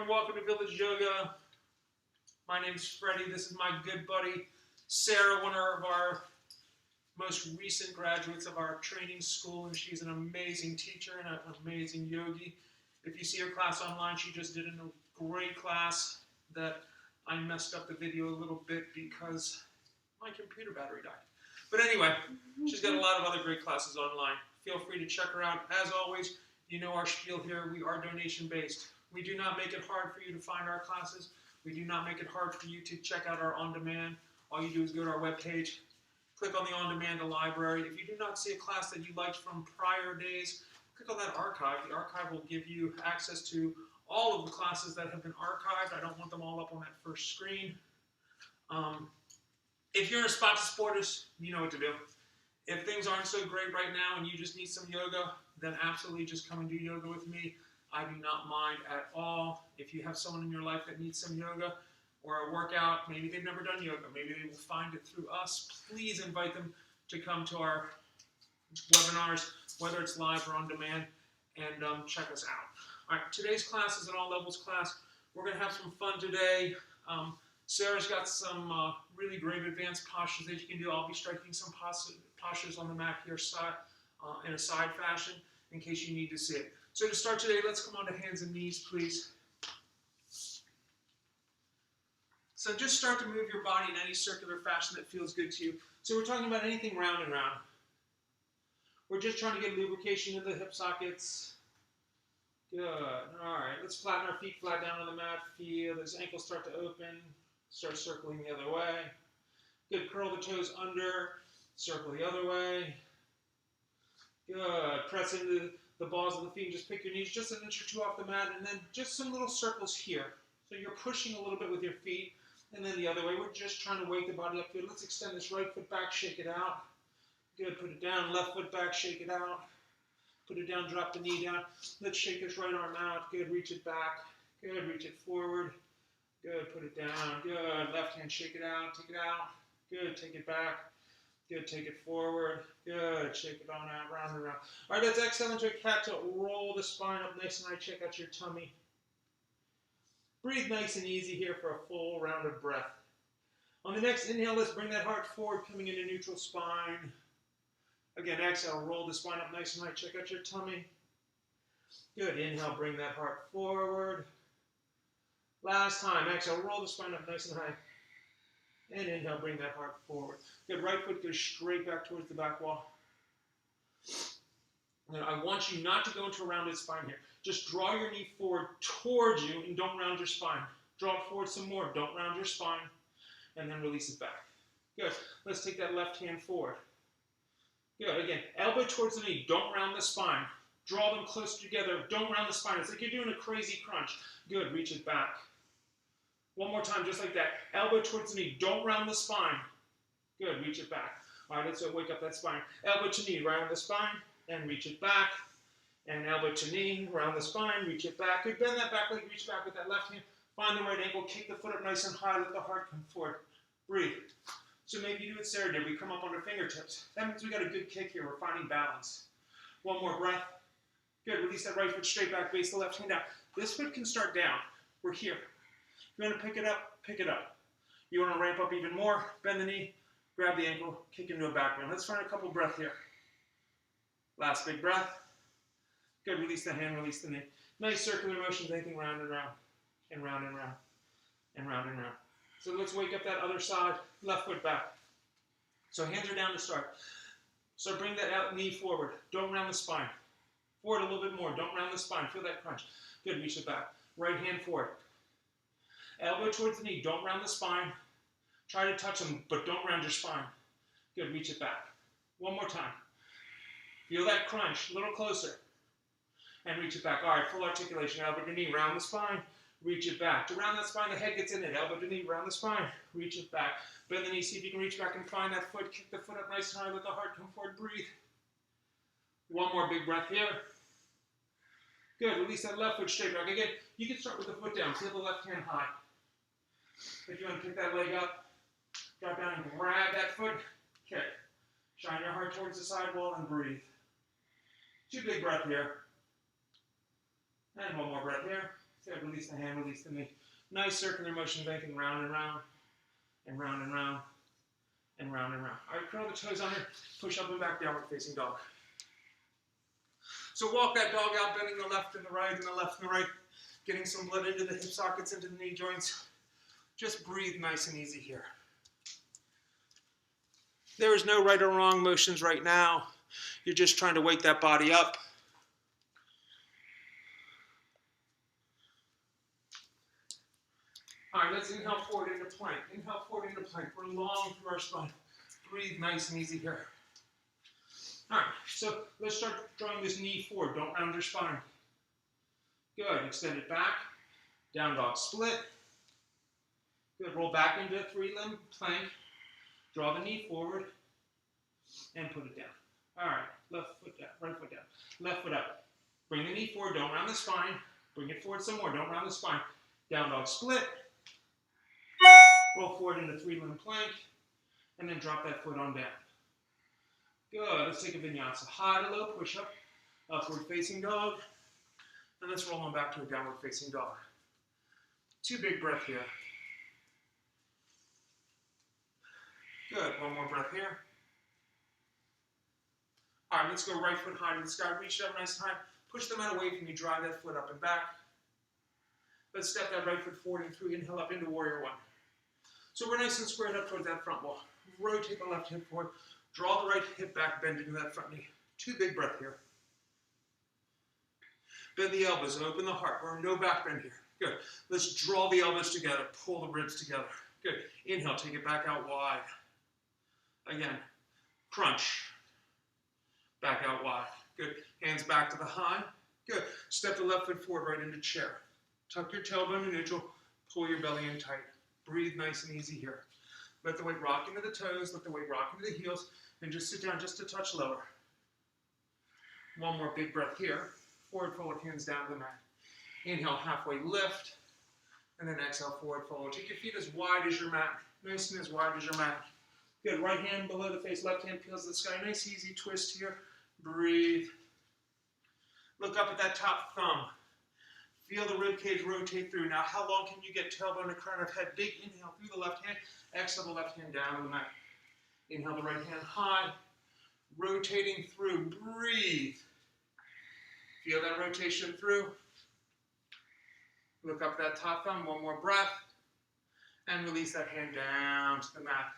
everyone. Welcome to Village Yoga. My name's Freddy. This is my good buddy, Sarah, one of our most recent graduates of our training school, and she's an amazing teacher and an amazing yogi. If you see her class online, she just did a great class that I messed up the video a little bit because my computer battery died. But anyway, she's got a lot of other great classes online. Feel free to check her out. As always, you know our spiel here. We are donation-based. We do not make it hard for you to find our classes. We do not make it hard for you to check out our on-demand. All you do is go to our webpage, click on the on-demand library. If you do not see a class that you liked from prior days, click on that archive. The archive will give you access to all of the classes that have been archived. I don't want them all up on that first screen. If you're in a spot to support us, you know what to do. If things aren't so great right now and you just need some yoga, then absolutely just come and do yoga with me. I do not mind at all. If you have someone in your life that needs some yoga or a workout, maybe they've never done yoga, maybe they will find it through us, please invite them to come to our webinars, whether it's live or on demand, and check us out. All right, today's class is an all levels class. We're going to have some fun today. Sarah's got some really great advanced postures that you can do. I'll be striking some postures on the mat here in a side fashion in case you need to see it. So to start today, let's come on to hands and knees, please. So just start to move your body in any circular fashion that feels good to you. So we're talking about anything round and round. We're just trying to get lubrication in the hip sockets. Good. All right, let's flatten our feet flat down on the mat. Feel those ankles start to open. Start circling the other way. Good. Curl the toes under. Circle the other way. Good. Press into the balls of the feet and just pick your knees just an inch or two off the mat, and then just some little circles here. So you're pushing a little bit with your feet, and then the other way. We're just trying to wake the body up. Good. Let's extend this right foot back, shake it out. Good. Put it down. Left foot back, shake it out. Put it down, drop the knee down. Let's shake this right arm out. Good. Reach it back. Good. Reach it forward. Good. Put it down. Good. Left hand, shake it out. Take it out. Good. Take it back. Good, take it forward. Good, shake it on out, round and round. All right, let's exhale into a cat tilt. Roll the spine up nice and high, check out your tummy. Breathe nice and easy here for a full round of breath. On the next inhale, let's bring that heart forward, coming into neutral spine. Again, exhale, roll the spine up nice and high, check out your tummy. Good, inhale, bring that heart forward. Last time, exhale, roll the spine up nice and high. And inhale, bring that heart forward. Good, right foot goes straight back towards the back wall. Now, I want you not to go into a rounded spine here. Just draw your knee forward towards you and don't round your spine. Draw it forward some more. Don't round your spine. And then release it back. Good. Let's take that left hand forward. Good. Again, elbow towards the knee. Don't round the spine. Draw them close together. Don't round the spine. It's like you're doing a crazy crunch. Good. Reach it back. One more time, just like that. Elbow towards the knee. Don't round the spine. Good. Reach it back. All right, let's wake up that spine. Elbow to knee, round the spine, and reach it back. And elbow to knee, round the spine, reach it back. Good. Bend that back leg, reach back with that left hand. Find the right ankle, kick the foot up nice and high, let the heart come forward. Breathe. So maybe you do what Sarah did. We come up on our fingertips. That means we got a good kick here. We're finding balance. One more breath. Good. Release that right foot straight back, base the left hand out. This foot can start down. We're here. If you want to pick it up, pick it up. You want to ramp up even more, bend the knee, grab the ankle, kick into a back bend. Let's find a couple breaths here. Last big breath. Good, release the hand, release the knee. Nice circular motions, anything round and round, and round and round, and round and round. So let's wake up that other side, left foot back. So hands are down to start. So bring that out knee forward. Don't round the spine. Forward a little bit more. Don't round the spine. Feel that crunch. Good, reach it back. Right hand forward. Elbow towards the knee. Don't round the spine. Try to touch them, but don't round your spine. Good, reach it back. One more time. Feel that crunch, a little closer. And reach it back. All right, full articulation. Elbow to knee, round the spine, reach it back. To round that spine, the head gets in it. Elbow to knee, round the spine, reach it back. Bend the knee, see if you can reach back and find that foot. Kick the foot up nice and high, let the heart come forward, breathe. One more big breath here. Good, release that left foot straight back. Again, you can start with the foot down. Feel the left hand high. If you want to pick that leg up, drop down and grab that foot, kick. Shine your heart towards the sidewall and breathe. Two big breaths here. And one more breath here. Good, release the hand, release the knee. Nice circular motion, banking round and round, and round and round, and round and round. All right, curl the toes under, push up and back, downward facing dog. So walk that dog out, bending the left and the right, and the left and the right, getting some blood into the hip sockets, into the knee joints. Just breathe nice and easy here. There is no right or wrong motions right now. You're just trying to wake that body up. All right, let's inhale forward into plank. Inhale forward into plank. We're long through our spine. Breathe nice and easy here. All right, so let's start drawing this knee forward. Don't round your spine. Good, extend it back. Down dog split. Good, roll back into a three-limb plank. Draw the knee forward and put it down. All right, left foot down, right foot down, left foot up. Bring the knee forward, don't round the spine. Bring it forward some more, don't round the spine. Down dog split. Roll forward into three-limb plank, and then drop that foot on down. Good, let's take a vinyasa. High to low push-up, upward facing dog, and let's roll on back to a downward facing dog. 2 big breaths here. Good, one more breath here. All right, let's go right foot high to the sky. Reach it up nice and high. Push the mat away from you. Drive that foot up and back. Let's step that right foot forward and through. Inhale up into warrior one. So we're nice and squared up towards that front wall. Rotate the left hip forward. Draw the right hip back, bend into that front knee. 2 big breaths here. Bend the elbows and open the heart. We're no back bend here. Good. Let's draw the elbows together. Pull the ribs together. Good. Inhale, take it back out wide. Again, crunch. Back out wide. Good. Hands back to the high. Good. Step the left foot forward right into chair. Tuck your tailbone to neutral. Pull your belly in tight. Breathe nice and easy here. Let the weight rock into the toes. Let the weight rock into the heels. And just sit down just a touch lower. One more big breath here. Forward fold, hands down to the mat. Inhale, halfway lift. And then exhale, forward fold. Take your feet as wide as your mat. Nice and as wide as your mat. Good. Right hand below the face. Left hand peels the sky. Nice, easy twist here. Breathe. Look up at that top thumb. Feel the rib cage rotate through. Now, how long can you get tailbone to crown of head? Big inhale through the left hand. Exhale the left hand down to the mat. Inhale the right hand high. Rotating through. Breathe. Feel that rotation through. Look up that top thumb. One more breath. And release that hand down to the mat.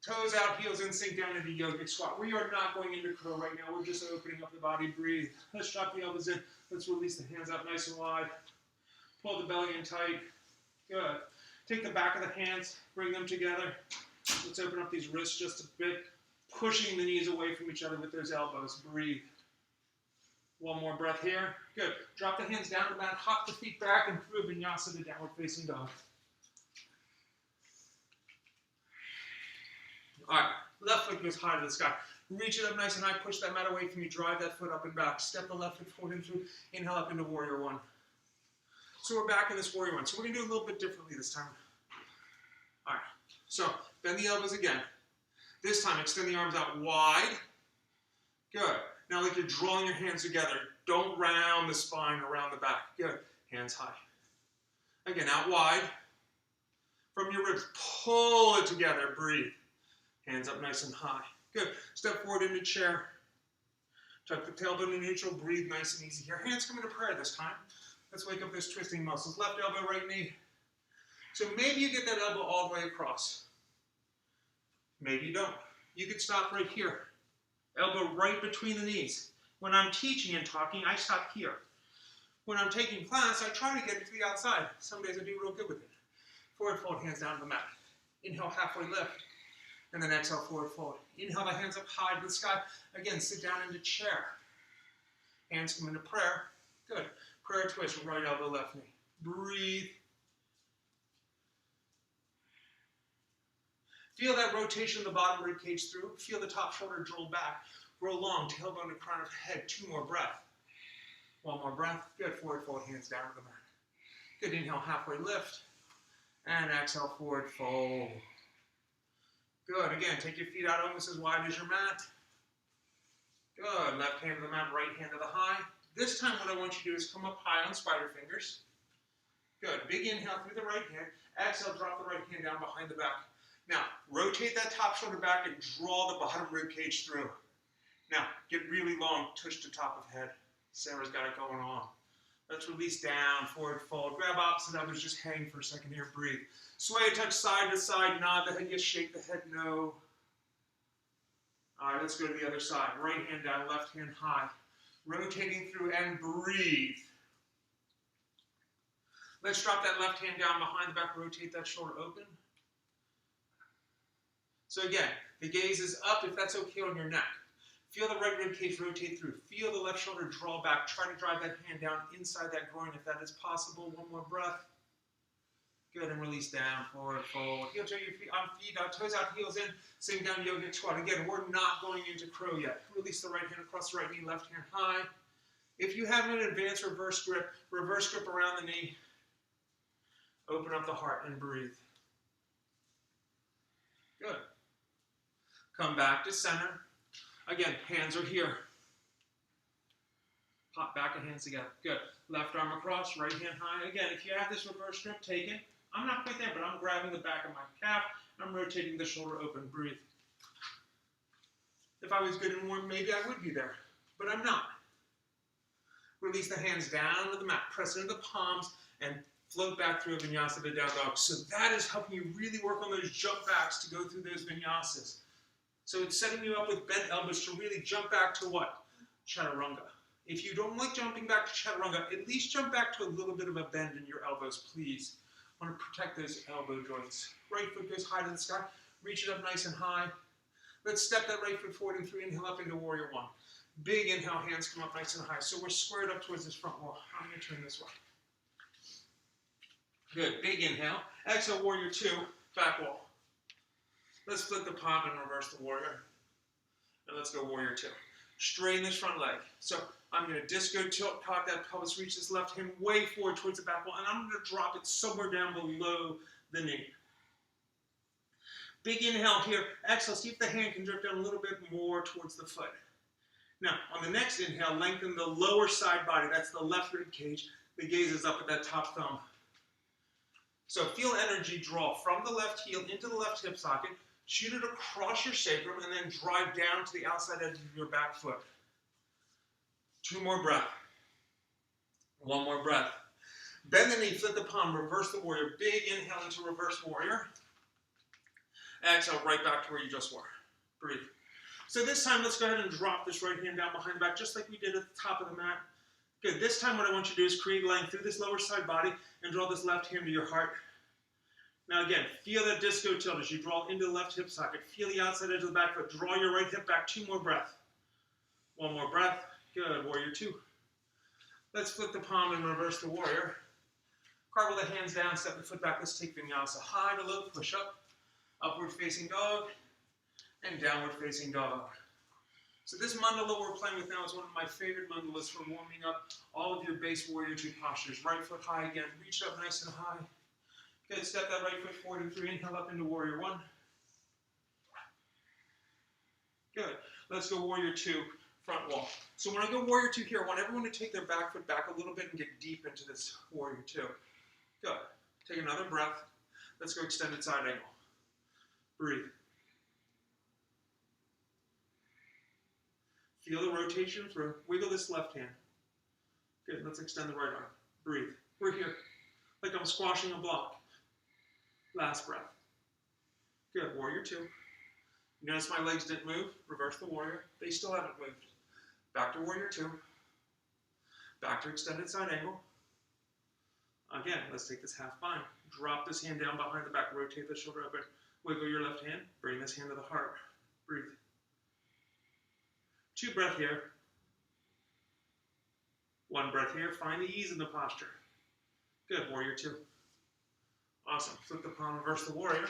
Toes out, heels in, sink down into yogic squat. We are not going into curl right now. We're just opening up the body. Breathe. Let's drop the elbows in. Let's release the hands up nice and wide. Pull the belly in tight. Good. Take the back of the hands. Bring them together. Let's open up these wrists just a bit. Pushing the knees away from each other with those elbows. Breathe. One more breath here. Good. Drop the hands down to the mat. Hop the feet back and through vinyasa to downward facing dog. All right, left foot goes high to the sky. Reach it up nice and high. Push that mat away from you. Drive that foot up and back. Step the left foot forward and through. Inhale up into warrior one. So we're back in this warrior one. So we're going to do a little bit differently this time. All right, so bend the elbows again. This time, extend the arms out wide. Good. Now like you're drawing your hands together. Don't round the spine around the back. Good. Hands high. Again, out wide. From your ribs, pull it together. Breathe. Hands up nice and high. Good. Step forward into chair. Tuck the tailbone to neutral. Breathe nice and easy here. Hands come into prayer this time. Let's wake up those twisting muscles. Left elbow, right knee. So maybe you get that elbow all the way across. Maybe you don't. You could stop right here. Elbow right between the knees. When I'm teaching and talking, I stop here. When I'm taking class, I try to get it to the outside. Some days I do real good with it. Forward fold, hands down to the mat. Inhale, halfway lift. And then exhale, forward fold. Inhale, the hands up high to the sky. Again, sit down into chair. Hands come into prayer. Good. Prayer twist, right elbow, left knee. Breathe. Feel that rotation of the bottom rib cage through. Feel the top shoulder roll back. Roll long, tailbone to crown of head. 2 more breath. 1 more breath. Good. Forward fold, hands down to the mat. Good. Inhale, halfway lift. And exhale, forward fold. Good. Again, take your feet out almost as wide as your mat. Good. Left hand to the mat, right hand to the high. This time what I want you to do is come up high on spider fingers. Good. Big inhale through the right hand. Exhale, drop the right hand down behind the back. Now, rotate that top shoulder back and draw the bottom rib cage through. Now, get really long, tush to top of head. Sarah's got it going on. Let's release down, forward fold. Grab opposite elbows, just hang for a second here, breathe. Sway, touch side to side, nod the head, yes, shake the head, no. All right, let's go to the other side. Right hand down, left hand high. Rotating through and breathe. Let's drop that left hand down behind the back, rotate that shoulder open. So again, the gaze is up if that's okay on your neck. Feel the right rib cage rotate through. Feel the left shoulder draw back. Try to drive that hand down inside that groin if that is possible. One more breath. Good, and release down, forward, fold. Heel to your feet, on feet out, toes out, heels in. Same down yogic squat. Again, we're not going into crow yet. Release the right hand across the right knee, left hand high. If you have an advanced reverse grip around the knee. Open up the heart and breathe. Good. Come back to center. Again, hands are here. Pop back and hands together. Good. Left arm across, right hand high. Again, if you have this reverse grip, take it. I'm not quite there, but I'm grabbing the back of my calf. I'm rotating the shoulder open. Breathe. If I was good and warm, maybe I would be there, but I'm not. Release the hands down to the mat. Press into the palms and float back through a vinyasa to down dog. So that is helping you really work on those jump backs to go through those vinyasas. So it's setting you up with bent elbows to really jump back to what? Chaturanga. If you don't like jumping back to chaturanga, at least jump back to a little bit of a bend in your elbows, please. I want to protect those elbow joints. Right foot goes high to the sky. Reach it up nice and high. Let's step that right foot forward and 3. Inhale up into warrior 1. Big inhale, hands come up nice and high. So we're squared up towards this front wall. I'm going to turn this way. Good. Big inhale. Exhale, warrior 2, back wall. Let's flip the palm and reverse the warrior. And let's go warrior 2. Straighten this front leg. So I'm going to disco tilt, cock that pelvis, reach this left hand way forward towards the back wall, and I'm going to drop it somewhere down below the knee. Big inhale here. Exhale, see if the hand can drift down a little bit more towards the foot. Now, on the next inhale, lengthen the lower side body. That's the left rib cage. The gaze is up at that top thumb. So feel energy draw from the left heel into the left hip socket, shoot it across your sacrum, and then drive down to the outside edge of your back foot. 2 more breaths. 1 more breath. Bend the knee, flip the palm, reverse the warrior. Big inhale into reverse warrior. Exhale, right back to where you just were. Breathe. So this time, let's go ahead and drop this right hand down behind the back, just like we did at the top of the mat. Good. This time, what I want you to do is create length through this lower side body and draw this left hand to your heart. Now again, feel that disco tilt as you draw into the left hip socket. Feel the outside edge of the back foot. Draw your right hip back. 2 more breaths. 1 more breath. Good. Warrior 2. Let's flip the palm and reverse the warrior. Cartwheel the hands down, step the foot back. Let's take vinyasa. High to low, push up. Upward facing dog. And downward facing dog. So this mandala we're playing with now is one of my favorite mandalas for warming up all of your base warrior 2 postures. Right foot high again. Reach up nice and high. Good. Step that right foot forward and 3. Inhale up into warrior 1. Good. Let's go warrior 2, front wall. So when I go warrior 2 here, I want everyone to take their back foot back a little bit and get deep into this warrior 2. Good. Take another breath. Let's go extended side angle. Breathe. Feel the rotation through. Wiggle this left hand. Good. Let's extend the right arm. Breathe. We're here. Like I'm squashing a block. Last breath. Good. Warrior 2. You notice my legs didn't move. Reverse the warrior. They still haven't moved. Back to warrior 2. Back to extended side angle. Again, let's take this half bind. Drop this hand down behind the back. Rotate the shoulder open. Wiggle your left hand. Bring this hand to the heart. Breathe. 2 breaths here. 1 breath here. Find the ease in the posture. Good. Warrior 2. Awesome. Flip the palm, reverse the warrior.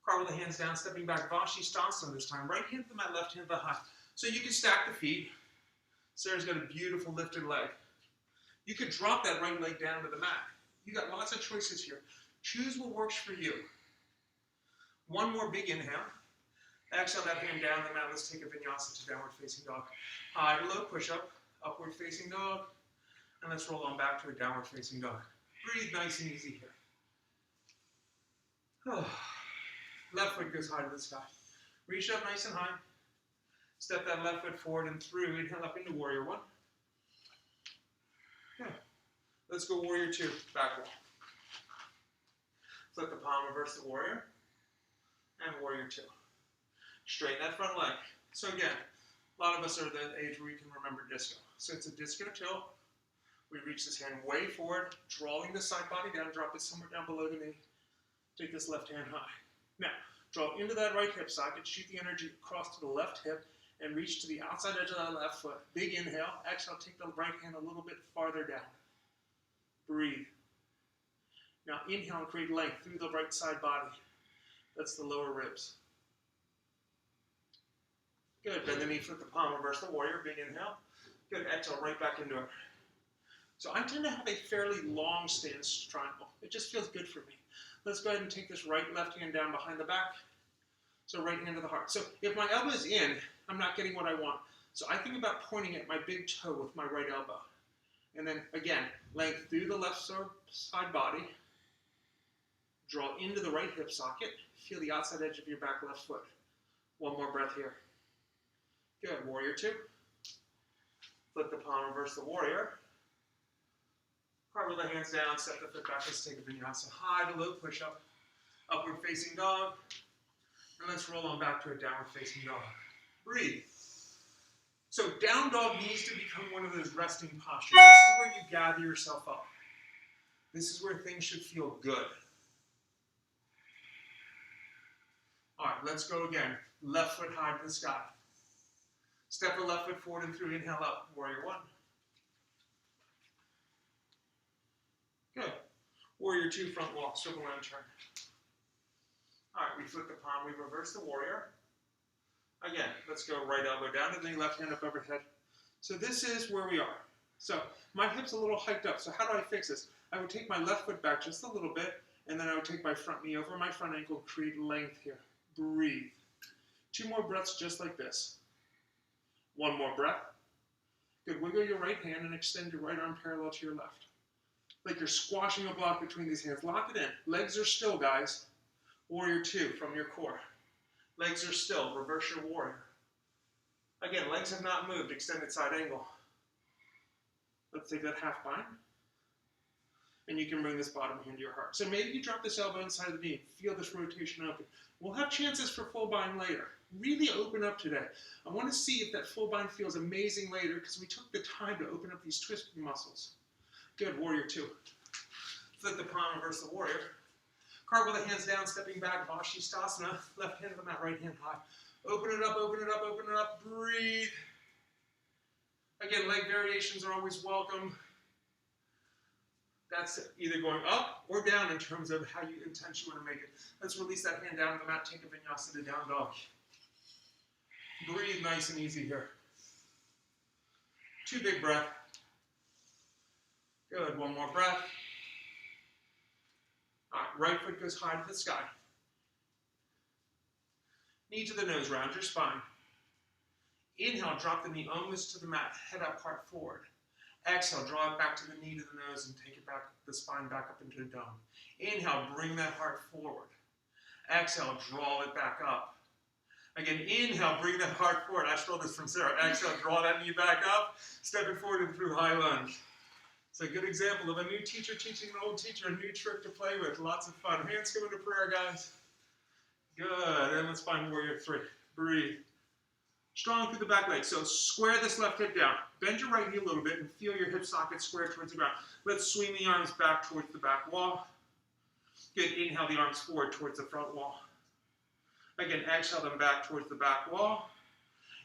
Cartwheel the hands down, stepping back. Vashisthasana this time. Right hand to the mat, left hand to the high. So you can stack the feet. Sarah's got a beautiful lifted leg. You could drop that right leg down to the mat. You got lots of choices here. Choose what works for you. 1 more big inhale. Exhale that hand down the mat. Let's take a vinyasa to downward facing dog. High to low push up. Upward facing dog. And let's roll on back to a downward facing dog. Breathe nice and easy here. Oh. Left foot goes high to the sky. Reach up nice and high. Step that left foot forward and through. Inhale up into warrior one. Yeah. Let's go warrior two, back wall. Flip the palm, reverse the warrior, and warrior two. Straighten that front leg. So again, a lot of us are at the age where you can remember disco. So it's a disco tilt. We reach this hand way forward, drawing the side body down, drop it somewhere down below the knee. Take this left hand high. Now, draw into that right hip socket, shoot the energy across to the left hip, and reach to the outside edge of that left foot. Big inhale. Exhale, take the right hand a little bit farther down. Breathe. Now inhale and create length through the right side body. That's the lower ribs. Good. Bend the knee, flip the palm, reverse the warrior. Big inhale. Good. Exhale, right back into it. So I tend to have a fairly long stance triangle. It just feels good for me. Let's go ahead and take this right left hand down behind the back. So right hand to the heart. So if my elbow is in, I'm not getting what I want. So I think about pointing at my big toe with my right elbow. And then again, length through the left side body. Draw into the right hip socket. Feel the outside edge of your back left foot. One more breath here. Good. Warrior two. Flip the palm, reverse the warrior. Cartwheel the hands down, step the foot back, let's take a vinyasa. High to low push-up, upward facing dog, and let's roll on back to a downward facing dog. Breathe. So down dog needs to become one of those resting postures. This is where you gather yourself up. This is where things should feel good. All right, let's go again. Left foot high to the sky. Step the left foot forward and through, inhale up, warrior one. Good. Warrior two, front wall, circle and turn. All right, we flip the palm, we reverse the warrior. Again, let's go right elbow down and then left hand up overhead. So this is where we are. So my hip's a little hiked up, so how do I fix this? I would take my left foot back just a little bit, and then I would take my front knee over my front ankle, create length here. Breathe. 2 more breaths just like this. 1 more breath. Good, wiggle your right hand and extend your right arm parallel to your left. Like you're squashing a block between these hands. Lock it in. Legs are still, guys. Warrior two from your core. Legs are still. Reverse your warrior. Again, legs have not moved. Extended side angle. Let's take that half bind. And you can bring this bottom hand to your heart. So maybe you drop this elbow inside the knee. Feel this rotation open. We'll have chances for full bind later. Really open up today. I want to see if that full bind feels amazing later because we took the time to open up these twisting muscles. Good, warrior two. Flip the palm, reverse the warrior. Cartwheel the hands down, stepping back, Vashisthasana. Left hand on that right hand high. Open it up, open it up, open it up. Breathe. Again, leg variations are always welcome. That's either going up or down in terms of how you intentionally want to make it. Let's release that hand down to the mat, take a vinyasa to down dog. Breathe nice and easy here. 2 big breaths. Good, 1 more breath. All right, right foot goes high to the sky. Knee to the nose, round your spine. Inhale, drop the knee almost to the mat, head up, heart forward. Exhale, draw it back to the knee to the nose and take it back, the spine back up into the dome. Inhale, bring that heart forward. Exhale, draw it back up. Again, inhale, bring that heart forward. I stole this from Sarah. Exhale, draw that knee back up, step it forward and through high lunge. It's a good example of a new teacher teaching an old teacher a new trick to play with. Lots of fun. Hands come into prayer, guys. Good. And let's find warrior three. Breathe. Strong through the back leg. So square this left hip down. Bend your right knee a little bit and feel your hip socket square towards the ground. Let's swing the arms back towards the back wall. Good. Inhale the arms forward towards the front wall. Again, exhale them back towards the back wall.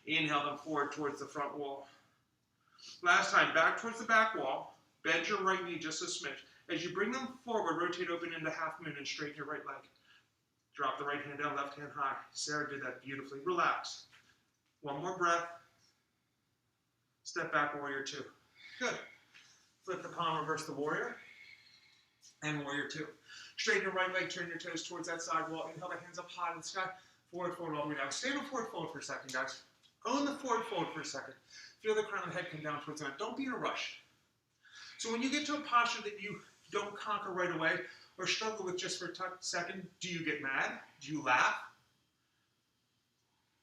Inhale them forward towards the front wall. Last time, back towards the back wall. Bend your right knee just a smidge. As you bring them forward, rotate open into half moon and straighten your right leg. Drop the right hand down, left hand high. Sarah did that beautifully. Relax. 1 more breath. Step back, warrior two. Good. Flip the palm, reverse the warrior. And warrior two. Straighten your right leg, turn your toes towards that side wall. Inhale the hands up high in the sky. Forward fold all the way down. Stay in a forward fold for a second, guys. Own the forward fold for a second. Feel the crown of the head come down towards the mat. Don't be in a rush. So when you get to a posture that you don't conquer right away or struggle with just for a second, do you get mad? Do you laugh?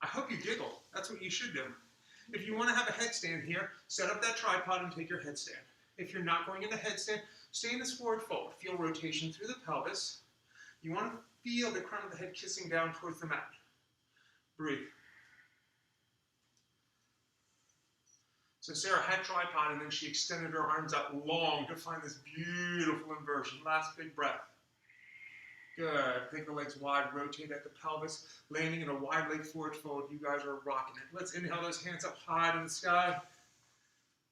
I hope you giggle. That's what you should do. If you want to have a headstand here, set up that tripod and take your headstand. If you're not going into headstand, stay in this forward fold. Feel rotation through the pelvis. You want to feel the crown of the head kissing down towards the mat. Breathe. So Sarah had tripod and then she extended her arms out long to find this beautiful inversion. Last big breath. Good. Take the legs wide, rotate at the pelvis, landing in a wide leg forward fold. You guys are rocking it. Let's inhale those hands up high to the sky.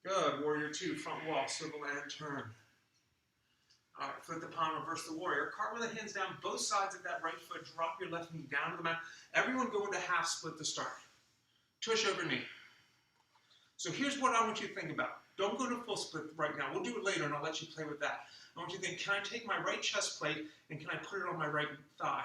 Good. Warrior 2, front wall, circle and turn. All right, flip the palm, reverse the warrior. Cartwheel the hands down, both sides of that right foot. Drop your left knee down to the mat. Everyone go into half split to start. Tush over knee. So here's what I want you to think about. Don't go to full split right now. We'll do it later, and I'll let you play with that. I want you to think, can I take my right chest plate, and can I put it on my right thigh?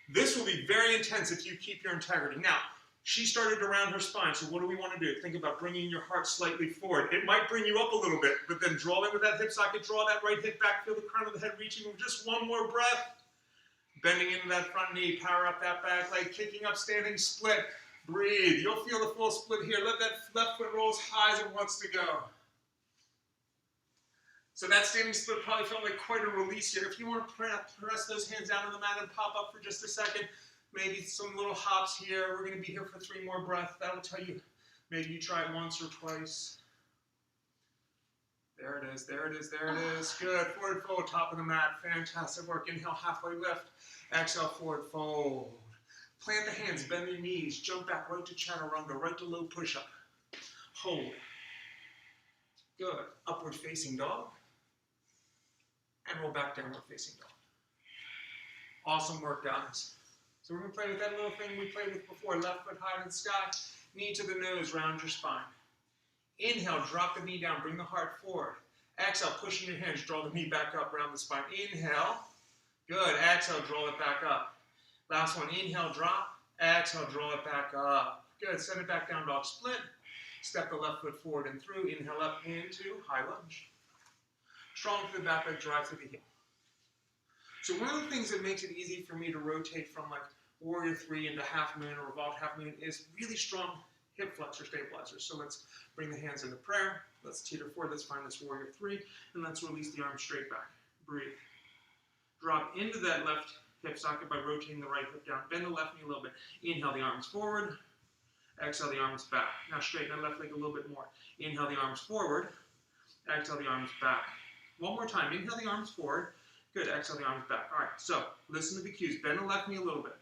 This will be very intense if you keep your integrity. Now, she started around her spine, so what do we want to do? Think about bringing your heart slightly forward. It might bring you up a little bit, but then draw in with that hip socket, draw that right hip back, feel the crown of the head reaching with just one more breath. Bending into that front knee, power up that back leg, kicking up, standing split. Breathe. You'll feel the full split here. Let that left foot roll as high as it wants to go. So that standing split probably felt like quite a release here. If you want to press those hands down on the mat and pop up for just a second, maybe some little hops here. We're going to be here for 3 more breaths. That'll tell you, maybe you try it once or twice. There it is, there it is, there it is. Good. Forward fold, top of the mat. Fantastic work. Inhale, halfway lift. Exhale, forward fold. Plant the hands, bend your knees, jump back right to chaturanga, right to low push-up. Hold. Good. Upward facing dog. And roll back downward facing dog. Awesome work, guys. So we're going to play with that little thing we played with before. Left foot high to the sky, knee to the nose, round your spine. Inhale, drop the knee down, bring the heart forward. Exhale, pushing your hands, draw the knee back up, round the spine. Inhale. Good. Exhale, draw it back up. Last one, inhale, drop. Exhale, draw it back up. Good, send it back down, dog split. Step the left foot forward and through. Inhale up into high lunge. Strong through the back leg, drive through the heel. So one of the things that makes it easy for me to rotate from like warrior 3 into half moon or revolved half moon is really strong hip flexor stabilizers. So let's bring the hands into prayer. Let's teeter forward. Let's find this warrior 3. And let's release the arms straight back. Breathe. Drop into that left hip socket by rotating the right hip down. Bend the left knee a little bit. Inhale the arms forward. Exhale the arms back. Now straighten that left leg a little bit more. Inhale the arms forward. Exhale the arms back. One more time. Inhale the arms forward. Good. Exhale the arms back. All right. So listen to the cues. Bend the left knee a little bit.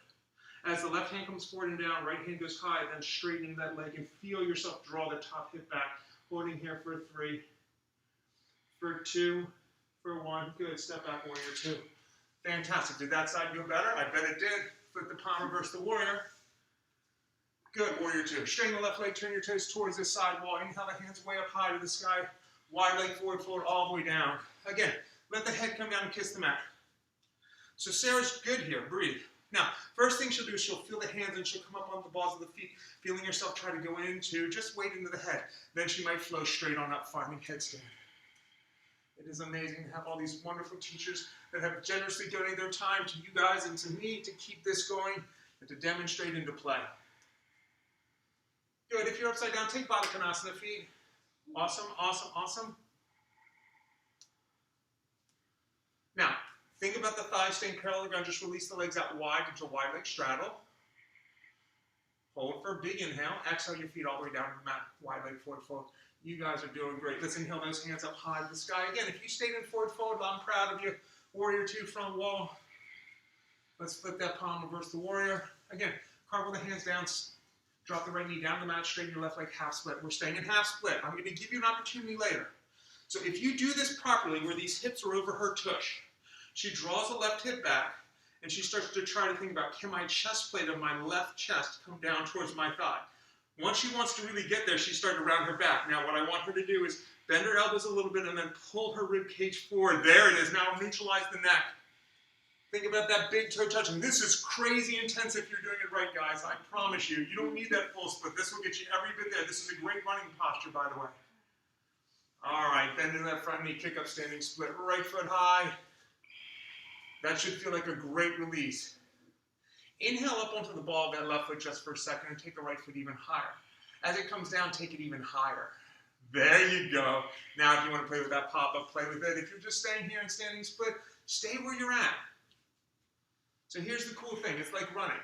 As the left hand comes forward and down, right hand goes high, then straighten that leg and feel yourself draw the top hip back. Holding here for 3, for 2, for 1. Good. Step back, warrior 2. Fantastic. Did that side feel better? I bet it did. Flip the palm, reverse the warrior. Good, warrior 2. Straighten the left leg, turn your toes towards the side wall. Inhale the hands way up high to the sky. Wide leg forward, fold all the way down. Again, let the head come down and kiss the mat. So Sarah's good here. Breathe. Now, first thing she'll do is she'll feel the hands and she'll come up on the balls of the feet, feeling herself try to go into, just weight into the head. Then she might flow straight on up, finding headstand. It is amazing to have all these wonderful teachers that have generously donated their time to you guys and to me to keep this going and to demonstrate and to play. Good. If you're upside down, take Baddha Konasana feet. Awesome, awesome, awesome. Now, think about the thighs staying parallel to the ground. Just release the legs out wide into a wide leg straddle. Hold for a big inhale. Exhale your feet all the way down to the mat. Wide leg forward fold. You guys are doing great. Let's inhale those hands up high to the sky. Again, if you stayed in forward fold, I'm proud of you. Warrior 2, front wall. Let's flip that palm, reverse the warrior. Again, cartwheel the hands down. Drop the right knee down the mat, straighten your left leg, half split. We're staying in half split. I'm going to give you an opportunity later. So if you do this properly, where these hips are over her tush, she draws the left hip back, and she starts to try to think about, can my chest plate of my left chest come down towards my thigh? Once she wants to really get there, she starts to round her back. Now what I want her to do is bend her elbows a little bit and then pull her rib cage forward. There it is. Now neutralize the neck. Think about that big toe touching. This is crazy intense if you're doing it right, guys. I promise you. You don't need that full split. This will get you every bit there. This is a great running posture, by the way. All right, bending that front knee, kick up, standing split, right foot high. That should feel like a great release. Inhale up onto the ball of that left foot just for a second and take the right foot even higher. As it comes down, take it even higher. There you go. Now if you want to play with that pop-up, play with it. If you're just staying here and standing split, stay where you're at. So here's the cool thing. It's like running.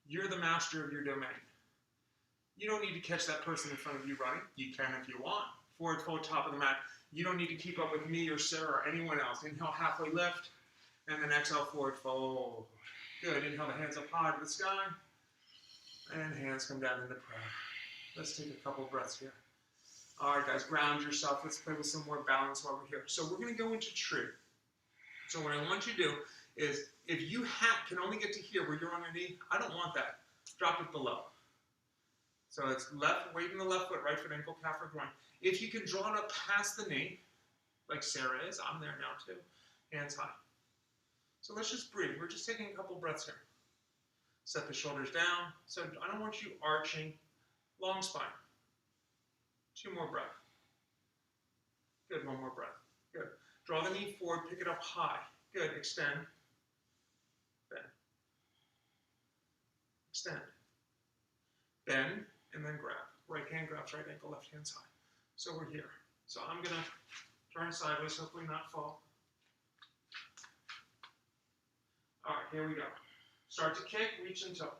You're the master of your domain. You don't need to catch that person in front of you running. You can if you want. Forward fold, top of the mat. You don't need to keep up with me or Sarah or anyone else. Inhale, halfway lift, and then exhale, forward fold. Good. Inhale the hands up high to the sky, and hands come down into prayer. Let's take a couple breaths here. All right, guys, ground yourself. Let's play with some more balance while we're here. So we're going to go into tree. So what I want you to do is, if you can only get to here where you're on your knee, I don't want that. Drop it below. So it's left, weight in the left foot, right foot, ankle, calf, or groin. If you can draw it up past the knee, like Sarah is, I'm there now too, hands high. So let's just breathe. We're just taking a couple breaths here. Set the shoulders down. So I don't want you arching, long spine. 2 more breaths. Good, 1 more breath. Good. Draw the knee forward, pick it up high. Good, extend. Bend. Extend. Bend, and then grab. Right hand grabs right ankle, left hand's high. So we're here. So I'm going to turn sideways, hopefully not fall. All right, here we go. Start to kick, reach and toe.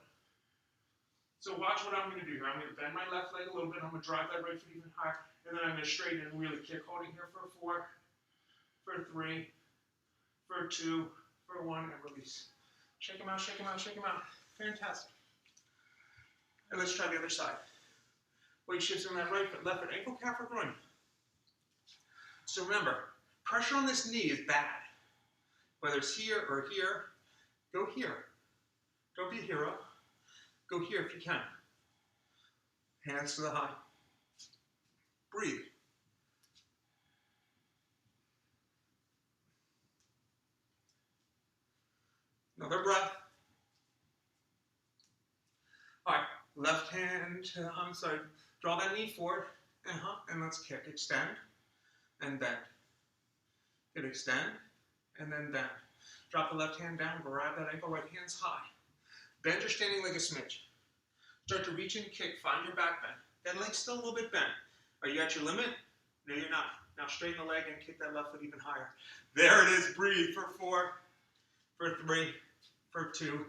So watch what I'm going to do here. I'm going to bend my left leg a little bit. I'm going to drive that right foot even higher. And then I'm going to straighten and really kick. Holding here for 4, for 3, for 2, for 1, and release. Shake them out, shake them out, shake them out. Fantastic. And let's try the other side. Weight shifts on that right foot, left foot, ankle, calf, or groin. So remember, pressure on this knee is bad. Whether it's here or here, go here. Don't be a hero. Go here if you can. Hands to the high. Breathe. Another breath. All right, left hand to, draw that knee forward, and let's kick. Extend, and bend. Good, extend, and then bend. Drop the left hand down, grab that ankle, right hand's high. Bend your standing leg a smidge. Start to reach and kick, find your back bend. That leg's still a little bit bent. Are you at your limit? No, you're not. Now straighten the leg and kick that left foot even higher. There it is, breathe for 4, for 3, for 2,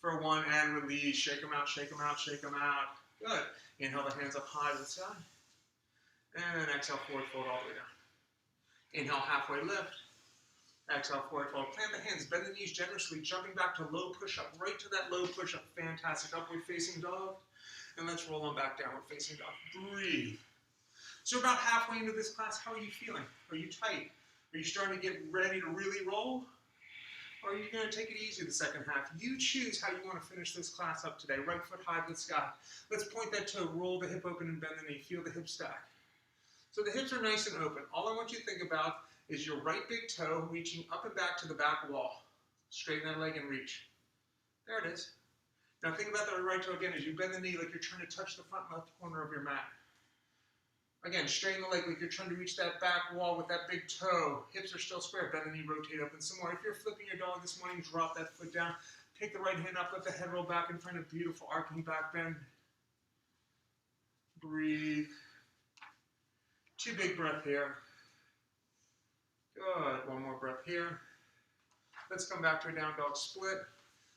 for 1, and release. Shake them out, shake them out, shake them out. Good. Inhale the hands up high to the side. And then exhale, forward fold all the way down. Inhale, halfway lift. Exhale, forward fold. Plant the hands, bend the knees generously, jumping back to low push-up, right to that low push-up. Fantastic. Upward facing dog. And let's roll on back, downward facing dog. Breathe. So about halfway into this class, how are you feeling? Are you tight? Are you starting to get ready to really roll? Or are you going to take it easy the second half? You choose how you want to finish this class up today. Right foot high to the sky. Let's point that toe, roll the hip open and bend the knee. Feel the hip stack. So the hips are nice and open. All I want you to think about is your right big toe reaching up and back to the back wall. Straighten that leg and reach. There it is. Now think about that right toe again as you bend the knee like you're trying to touch the front left corner of your mat. Again, straighten the leg like you're trying to reach that back wall with that big toe. Hips are still square. Bend the knee, rotate up and some more. If you're flipping your dog this morning, drop that foot down. Take the right hand up, let the head roll back in front of beautiful arcing back bend. Breathe. 2 big breaths here. Good. 1 more breath here. Let's come back to a down dog split.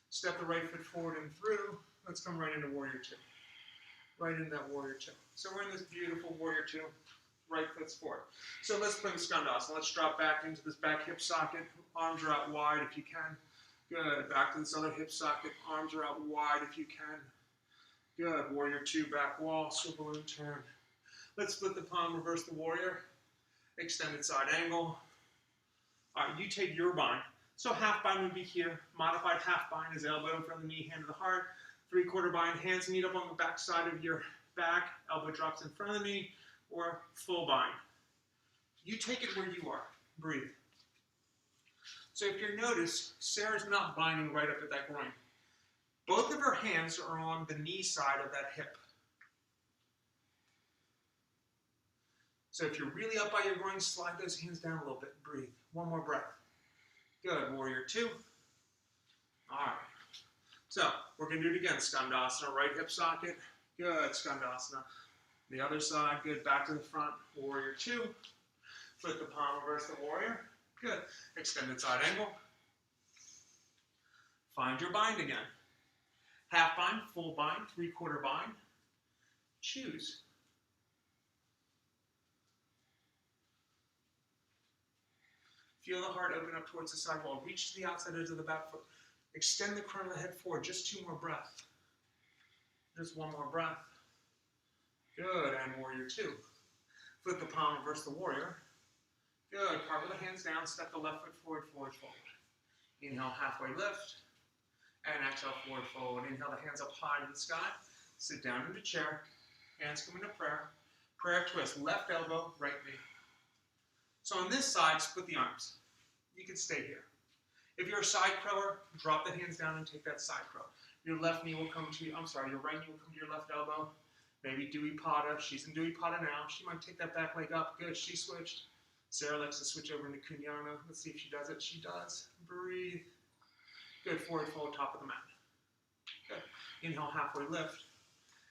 Step the right foot forward and through. Let's come right into warrior 2. Right into that warrior 2. So we're in this beautiful warrior 2. Right foot's forward. So let's bring skandasana. Let's drop back into this back hip socket. Arms are out wide if you can. Good. Back to this other hip socket. Arms are out wide if you can. Good. Warrior 2, back wall, swivel and turn. Let's split the palm, reverse the warrior. Extended side angle. All right, you take your bind. So half bind would be here. Modified half bind is elbow in front of the knee, hand to the heart. 3/4 bind, hands meet up on the back side of your back. Elbow drops in front of the knee, or full bind. You take it where you are. Breathe. So if you notice, Sarah's not binding right up at that groin. Both of her hands are on the knee side of that hip. So if you're really up by your groin, slide those hands down a little bit. Breathe. One more breath. Good. Warrior two. All right. So we're going to do it again. Skandasana, right hip socket. Good. Skandasana. The other side. Good. Back to the front. Warrior two. Flip the palm, reverse the warrior. Good. Extended side angle. Find your bind again. Half bind, full bind, 3/4 bind. Choose. Feel the heart open up towards the side wall. Reach to the outside edge of the back foot. Extend the crown of the head forward. Just 2 more breaths. Just 1 more breath. Good. And warrior two. Flip the palm, reverse the warrior. Good. Carve the hands down. Step the left foot forward, forward, forward. Inhale, halfway lift. And exhale, forward, forward. Inhale, the hands up high to the sky. Sit down into chair. Hands come into prayer. Prayer twist. Left elbow, right knee. So on this side, split the arms. You can stay here. If you're a side crower, drop the hands down and take that side crow. Your left knee will come to you. Your right knee will come to your left elbow. Maybe Dewey Pada. She's in Dewey Pada now. She might take that back leg up. Good. She switched. Sarah likes to switch over into Kunyana. Let's see if she does it. She does. Breathe. Good. Forward fold, top of the mat. Good. Inhale, halfway lift.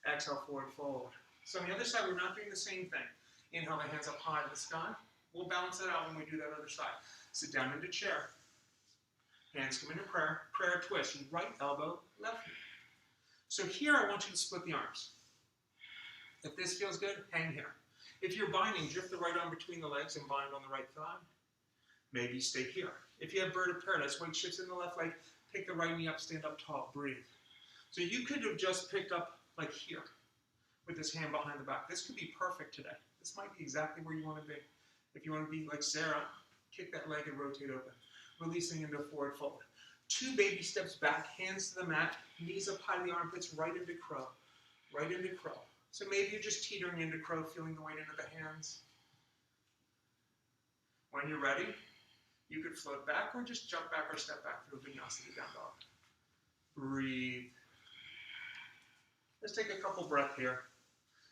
Exhale, forward fold. So on the other side, we're not doing the same thing. Inhale, the hands up high to the sky. We'll balance that out when we do that other side. Sit down into chair. Hands come into prayer. Prayer twist. Right elbow, left knee. So here I want you to split the arms. If this feels good, hang here. If you're binding, drift the right arm between the legs and bind on the right thigh. Maybe stay here. If you have bird of paradise, weight shifts in the left leg, pick the right knee up, stand up tall, breathe. So you could have just picked up like here with this hand behind the back. This could be perfect today. This might be exactly where you want to be. If you want to be like Sarah, kick that leg and rotate open, releasing into forward fold. 2 baby steps back, hands to the mat, knees up high to the armpits, right into crow, right into crow. So maybe you're just teetering into crow, feeling the weight into the hands. When you're ready, you could float back or just jump back or step back through vinyasa to down dog. Breathe. Let's take a couple breaths here.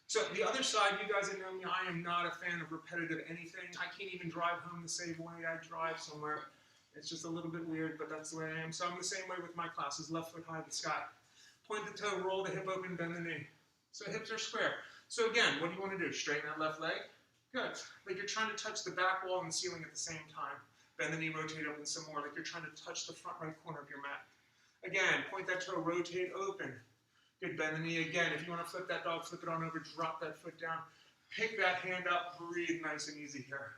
So the other side, you guys that know me, I am not a fan of repetitive anything. I can't even drive home the same way I drive somewhere. It's just a little bit weird, but that's the way I am. So I'm the same way with my classes, left foot high to the sky. Point the toe, roll the hip open, bend the knee. So hips are square. So again, what do you want to do? Straighten that left leg. Good. Like you're trying to touch the back wall and the ceiling at the same time. Bend the knee, rotate open some more, like you're trying to touch the front right corner of your mat. Again, point that toe, rotate open. Good, bend the knee again. If you want to flip that dog, flip it on over, drop that foot down. Pick that hand up, breathe nice and easy here.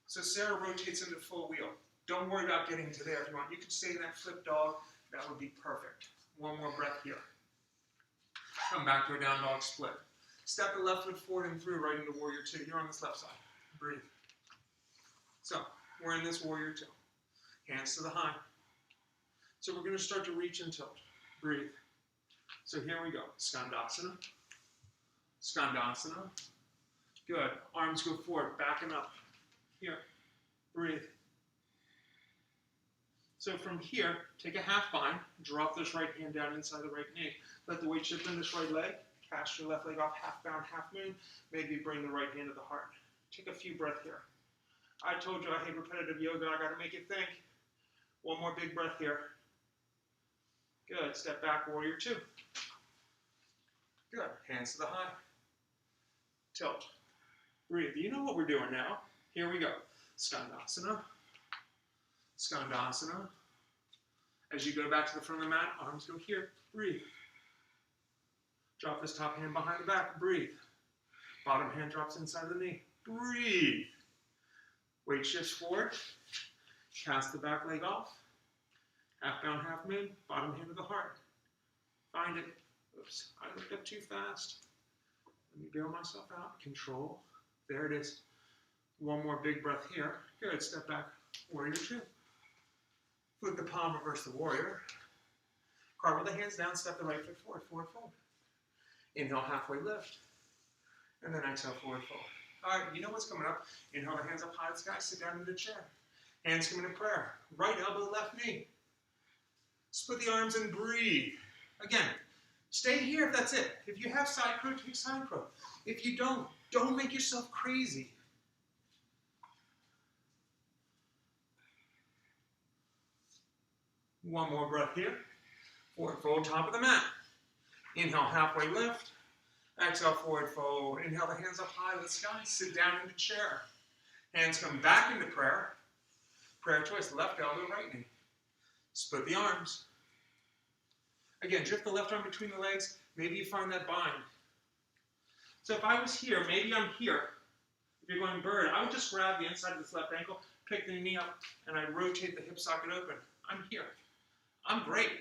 So Sarah rotates into full wheel. Don't worry about getting to there if you want. You could stay in that flip dog. That would be perfect. One more breath here. Come back to a down dog split. Step the left foot forward and through right into warrior two. You're on this left side. Breathe. So we're in this warrior two. Hands to the high. So we're going to start to reach and tilt. Breathe. So here we go. Skandasana. Skandasana. Good. Arms go forward, backing up. Here. Breathe. So from here, take a half bind, drop this right hand down inside the right knee. Let the weight shift in this right leg. Cast your left leg off, half bound, half moon. Maybe bring the right hand to the heart. Take a few breaths here. I told you I hate repetitive yoga. I got to make you think. One more big breath here. Good. Step back, warrior two. Good. Hands to the high. Tilt. Breathe. You know what we're doing now. Here we go. Skandasana. Skandasana. As you go back to the front of the mat, arms go here. Breathe. Drop this top hand behind the back. Breathe. Bottom hand drops inside the knee. Breathe. Weight shifts forward. Cast the back leg off. Half bound, half moon. Bottom hand to the heart. Find it. Oops, I looked up too fast. Let me bail myself out. Control. There it is. One more big breath here. Good. Step back. Warrior two. Flip the palm, reverse the warrior. Carve the hands down, step the right foot forward, forward fold. Inhale, halfway lift. And then exhale, forward fold. All right, you know what's coming up. Inhale, the hands up high to the sky, sit down in the chair. Hands come into prayer. Right elbow, left knee. Split the arms and breathe. Again, stay here if that's it. If you have side crow, take side crow. If you don't, Don't make yourself crazy. One more breath here. Forward fold, top of the mat. Inhale, halfway lift. Exhale, forward fold. Inhale, the hands up high to the sky. Sit down in the chair. Hands come back into prayer. Prayer twist, left elbow, right knee. Split the arms. Again, drift the left arm between the legs. Maybe you find that bind. So if I was here, maybe I'm here. If you're going bird, I would just grab the inside of this left ankle, pick the knee up, and I rotate the hip socket open. I'm here. I'm great.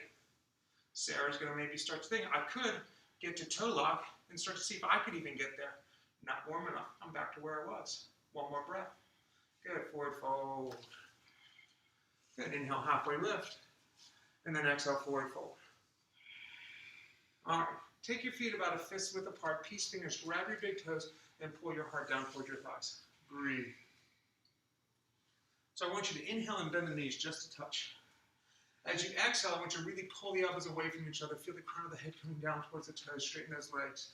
Sarah's going to maybe start to think, I could get to toe lock and start to see if I could even get there. Not warm enough. I'm back to where I was. One more breath. Good. Forward fold. Good. Inhale, halfway lift. And then exhale, forward fold. All right. Take your feet about a fist width apart. Peace fingers. Grab your big toes and pull your heart down towards your thighs. Breathe. So I want you to inhale and bend the knees just a touch. As you exhale, I want you to really pull the elbows away from each other. Feel the crown of the head coming down towards the toes. Straighten those legs.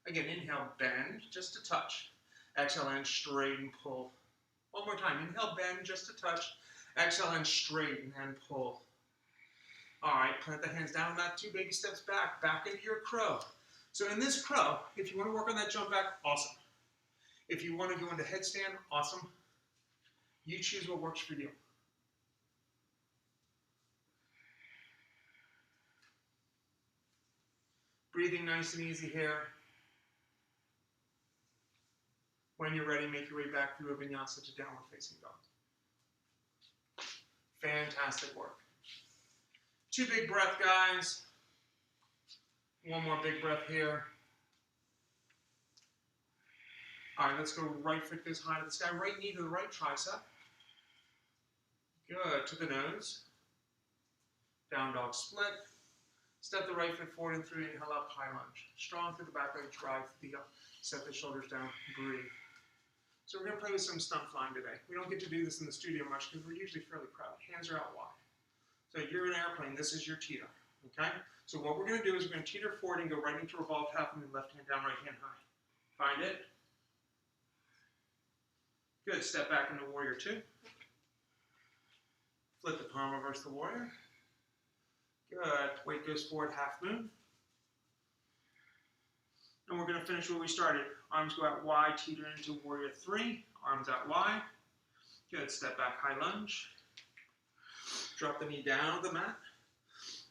Again, inhale, bend just a touch. Exhale and straighten, pull. One more time. Inhale, bend just a touch. Exhale and straighten and pull. All right, plant the hands down on that. 2 baby steps back, back into your crow. So in this crow, if you want to work on that jump back, awesome. If you want to go into headstand, awesome. You choose what works for you. Breathing nice and easy here. When you're ready, make your way back through a vinyasa to downward facing dog. Fantastic work. 2 big breath, guys. One more big breath here. All right, let's go right foot goes high to the sky. Right knee to the right tricep. Good. To the nose. Down dog split. Step the right foot forward and through. Inhale up, high lunge. Strong through the back leg, drive the up. Set the shoulders down, breathe. So we're going to play with some stunt flying today. We don't get to do this in the studio much because we're usually fairly crowded. Hands are out wide. So you're in an airplane. This is your teeter. Okay? So what we're going to do is we're going to teeter forward and go right into revolved half and then left hand down, right hand high. Find it. Good. Step back into warrior 2. Flip the palm, reverse the warrior. Good. Weight goes forward, half moon. And we're going to finish where we started. Arms go out wide, teeter into warrior 3. Arms out wide. Good. Step back, high lunge. Drop the knee down to the mat.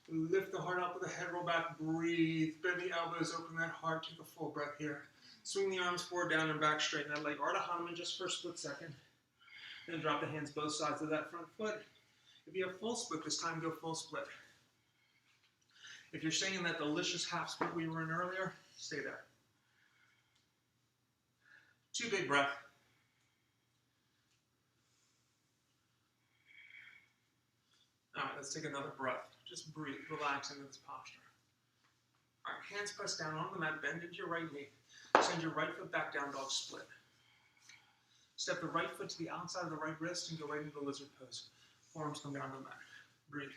Lift the heart up with the head, roll back, breathe. Bend the elbows, open that heart, take a full breath here. Swing the arms forward, down, and back, straighten that leg. Ardha Hanuman just for a split second. Then drop the hands both sides of that front foot. If you have full split this time, go full split. If you're staying in that delicious half split we were in earlier, stay there. 2 big breaths. All right, let's take another breath. Just breathe, relax into this posture. All right, hands pressed down on the mat, bend into your right knee. Send your right foot back, down dog split. Step the right foot to the outside of the right wrist and go right into the lizard pose. Forearms come down to the mat. Breathe.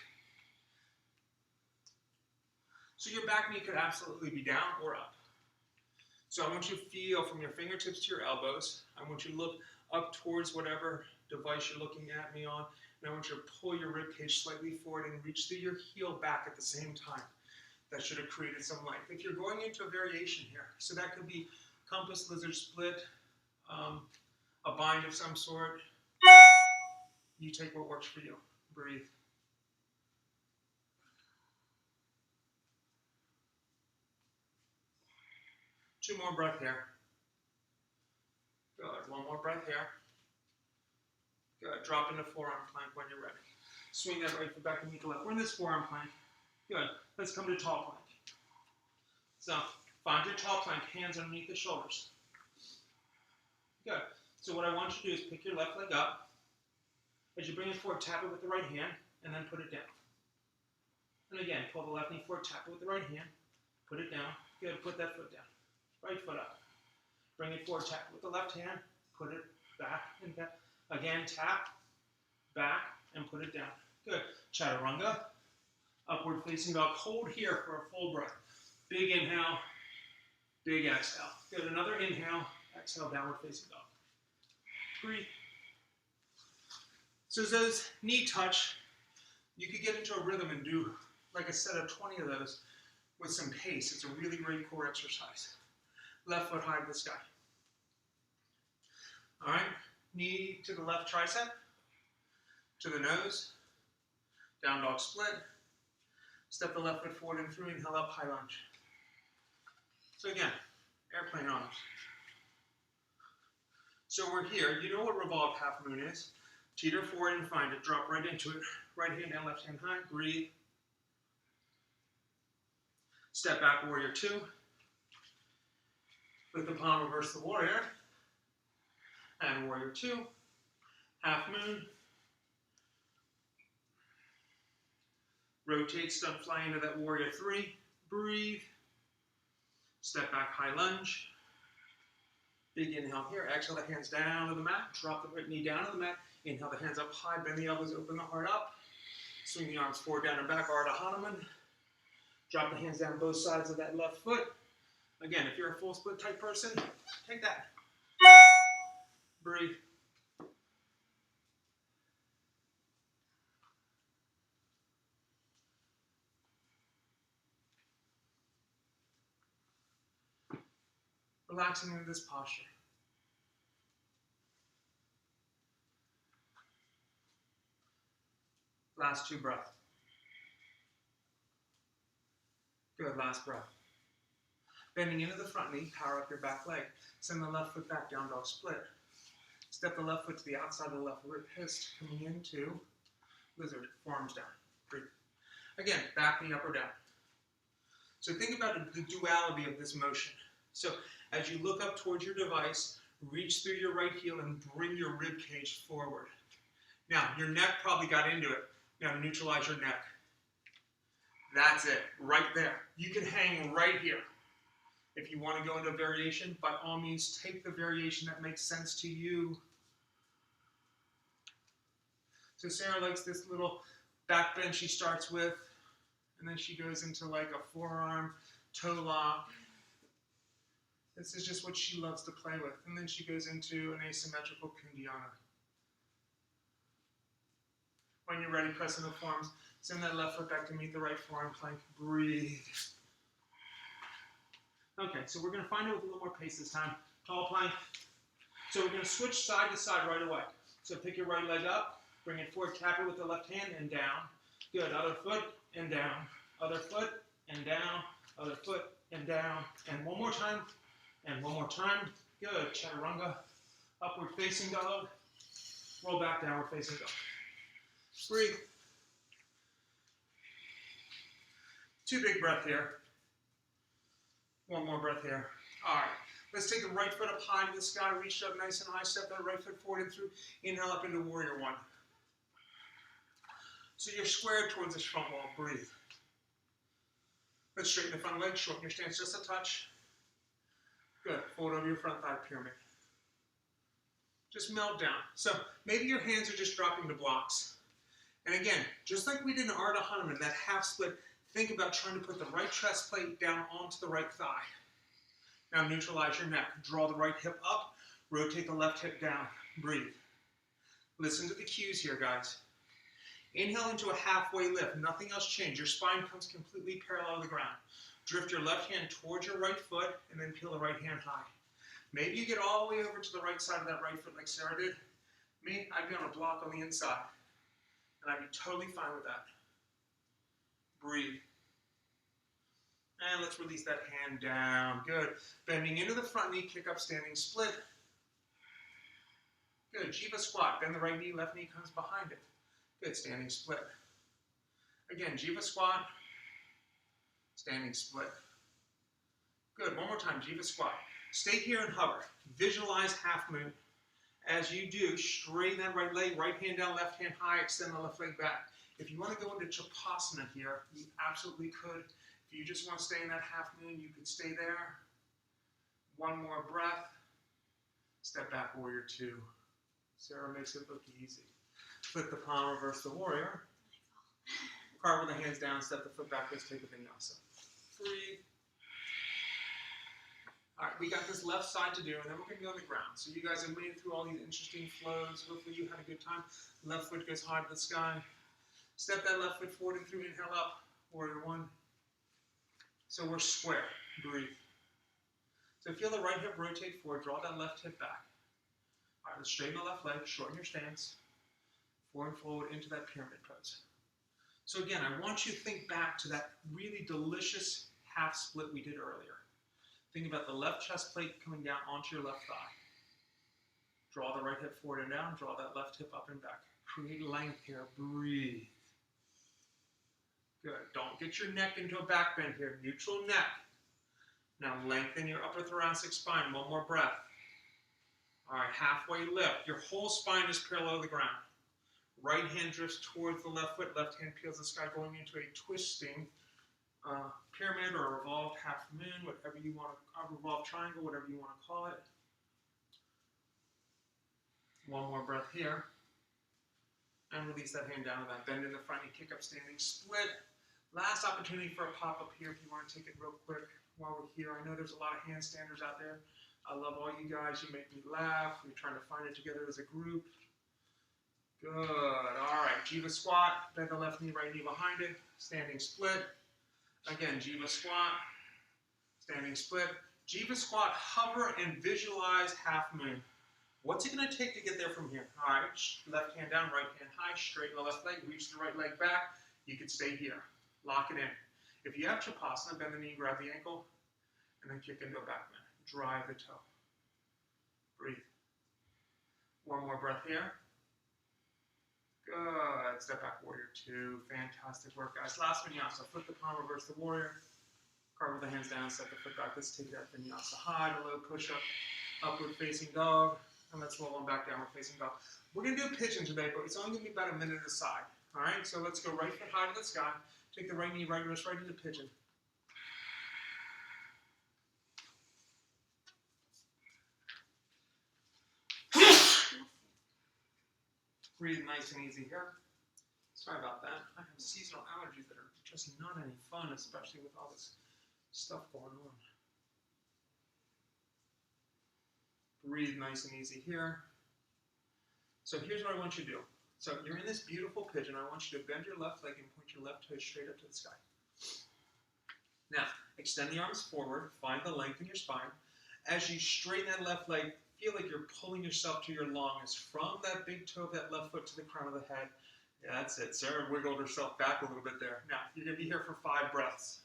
So your back knee could absolutely be down or up. So I want you to feel from your fingertips to your elbows. I want you to look up towards whatever device you're looking at me on. And I want you to pull your rib cage slightly forward and reach through your heel back at the same time. That should have created some length. If you're going into a variation here, so that could be compass, lizard split, a bind of some sort. You take what works for you. Breathe. Two more breath here. Good. One more breath here. Good. Drop into forearm plank when you're ready. Swing that right foot back and meet the left. We're in this forearm plank. Good. Let's come to tall plank. So find your tall plank, hands underneath the shoulders. Good. So what I want you to do is pick your left leg up. As you bring it forward, tap it with the right hand, and then put it down. And again, pull the left knee forward, tap it with the right hand, put it down. Good. Put that foot down. Right foot up. Bring it forward, tap it with the left hand, put it back and back. Again, tap, back, and put it down. Good. Chaturanga. Upward facing dog. Hold here for a full breath. Big inhale, big exhale. Good. Another inhale, Exhale, downward facing dog. Breathe. So as those knee touch, you could get into a rhythm and do like a set of 20 of those with some pace. It's a really great core exercise. Left foot high to the sky. All right, knee to the left tricep, to the nose, down dog split. Step the left foot forward and through, inhale up, high lunge. So again, airplane arms. So we're here, you know what revolved half moon is. Teeter forward and find it, drop right into it. Right hand down, left hand high, breathe. Step back, warrior two. With the palm, reverse the warrior. And warrior two. Half moon. Rotate, step, fly into that warrior three. Breathe. Step back, high lunge. Big inhale here. Exhale the hands down to the mat. Drop the right knee down to the mat. Inhale the hands up high. Bend the elbows, open the heart up. Swing the arms forward, down and back. Ardha Hanuman. Drop the hands down both sides of that left foot. Again, if you're a full split type person, take that. Breathe. Relaxing into this posture. Last two breaths. Good, last breath. Bending into the front knee, power up your back leg. Send the left foot back, down dog split. Step the left foot to the outside of the left wrist, coming into lizard, forearms down. Breathe. Again, back knee up or down. So think about the duality of this motion. So as you look up towards your device, reach through your right heel and bring your rib cage forward. Now, your neck probably got into it. Now neutralize your neck. That's it, right there. You can hang right here. If you want to go into a variation, by all means, take the variation that makes sense to you. So Sarah likes this little back bend she starts with, and then she goes into like a forearm toe lock. This is just what she loves to play with. And then she goes into an asymmetrical kundiana. When you're ready, press in the forearms. Send that left foot back to meet the right forearm plank. Breathe. Okay, so we're going to find it with a little more pace this time. Tall plank. So we're going to switch side to side right away. So pick your right leg up, bring it forward, tap it with the left hand and down. Good, other foot and down. Other foot and down. Other foot and down. And one more time. And one more time. Good, chaturanga. Upward facing dog. Roll back, downward facing dog. Breathe. Two big breath here. One more breath here. All right. Let's take the right foot up high to the sky. Reach up nice and high. Step that right foot forward and through. Inhale up into warrior one. So you're squared towards this front wall. Breathe. Let's straighten the front leg. Shorten your stance just a touch. Good. Fold over your front thigh pyramid. Just melt down. So maybe your hands are just dropping to blocks. And again, just like we did in Ardha Hanuman, that half split, think about trying to put the right chest plate down onto the right thigh. Now neutralize your neck. Draw the right hip up. Rotate the left hip down. Breathe. Listen to the cues here, guys. Inhale into a halfway lift. Nothing else change. Your spine comes completely parallel to the ground. Drift your left hand towards your right foot and then peel the right hand high. Maybe you get all the way over to the right side of that right foot like Sarah did. Me, I'd be on a block on the inside. And I'd be totally fine with that. Breathe. And let's release that hand down. Good. Bending into the front knee, kick up, standing split. Good. Jiva squat. Bend the right knee, left knee comes behind it. Good. Standing split. Again, Jiva squat. Standing split. Good. One more time. Jiva squat. Stay here and hover. Visualize half moon. As you do, straighten that right leg, right hand down, left hand high, extend the left leg back. If you want to go into Chapasana here, you absolutely could. If you just want to stay in that half moon, you could stay there. One more breath. Step back, warrior two. Sarah makes it look easy. Flip the palm, reverse the warrior. Carve with the hands down, step the foot back, let's take a vinyasa. Breathe. All right, we got this left side to do, and then we're going to go on the ground. So you guys have made it through all these interesting flows. Hopefully you had a good time. Left foot goes high to the sky. Step that left foot forward and through. Inhale up. Warrior one. So we're square. Breathe. So feel the right hip rotate forward. Draw that left hip back. All right, let's straighten the left leg. Shorten your stance. Forward and forward into that pyramid pose. So again, I want you to think back to that really delicious half split we did earlier. Think about the left chest plate coming down onto your left thigh. Draw the right hip forward and down. Draw that left hip up and back. Create length here. Breathe. Good. Don't get your neck into a back bend here. Neutral neck. Now lengthen your upper thoracic spine. One more breath. All right, halfway lift. Your whole spine is parallel to the ground. Right hand drifts towards the left foot. Left hand peels the sky, going into a twisting pyramid or a revolved half moon, whatever you want to, revolved triangle, whatever you want to call it. One more breath here. And release that hand down to that. Bend in the front, you kick up, standing split. Last opportunity for a pop-up here if you want to take it real quick while we're here. I know there's a lot of handstanders out there. I love all you guys. You make me laugh. We're trying to find it together as a group. Good. All right. Jiva squat. Bend the left knee, right knee behind it. Standing split. Again, Jiva squat, standing split. Jiva squat, hover and visualize half moon. What's it going to take to get there from here? All right, left hand down, right hand high, straighten the left leg, reach the right leg back. You can stay here. Lock it in. If you have Chapasana, bend the knee, grab the ankle, and then kick into a back bend. Drive the toe. Breathe. One more breath here. Good. Step back, warrior two. Fantastic work, guys. Last vinyasa. Flip the palm, reverse the warrior. Carve the hands down, set the foot back. Let's take that vinyasa high, a low push-up, upward facing dog, and let's roll on back, downward facing dog. We're going to do a pigeon today, but it's only going to be about a minute a side. All right, so let's go right foot high to the sky. Take the right knee, right wrist, right into pigeon. Breathe nice and easy here. Sorry about that. I have seasonal allergies that are just not any fun, especially with all this stuff going on. Breathe nice and easy here. So here's what I want you to do. So you're in this beautiful pigeon. I want you to bend your left leg and point your left toe straight up to the sky. Now, extend the arms forward. Find the length in your spine. As you straighten that left leg, feel like you're pulling yourself to your longest from that big toe of that left foot to the crown of the head. Yeah, that's it. Sarah wiggled herself back a little bit there. Now, you're going to be here for 5 breaths.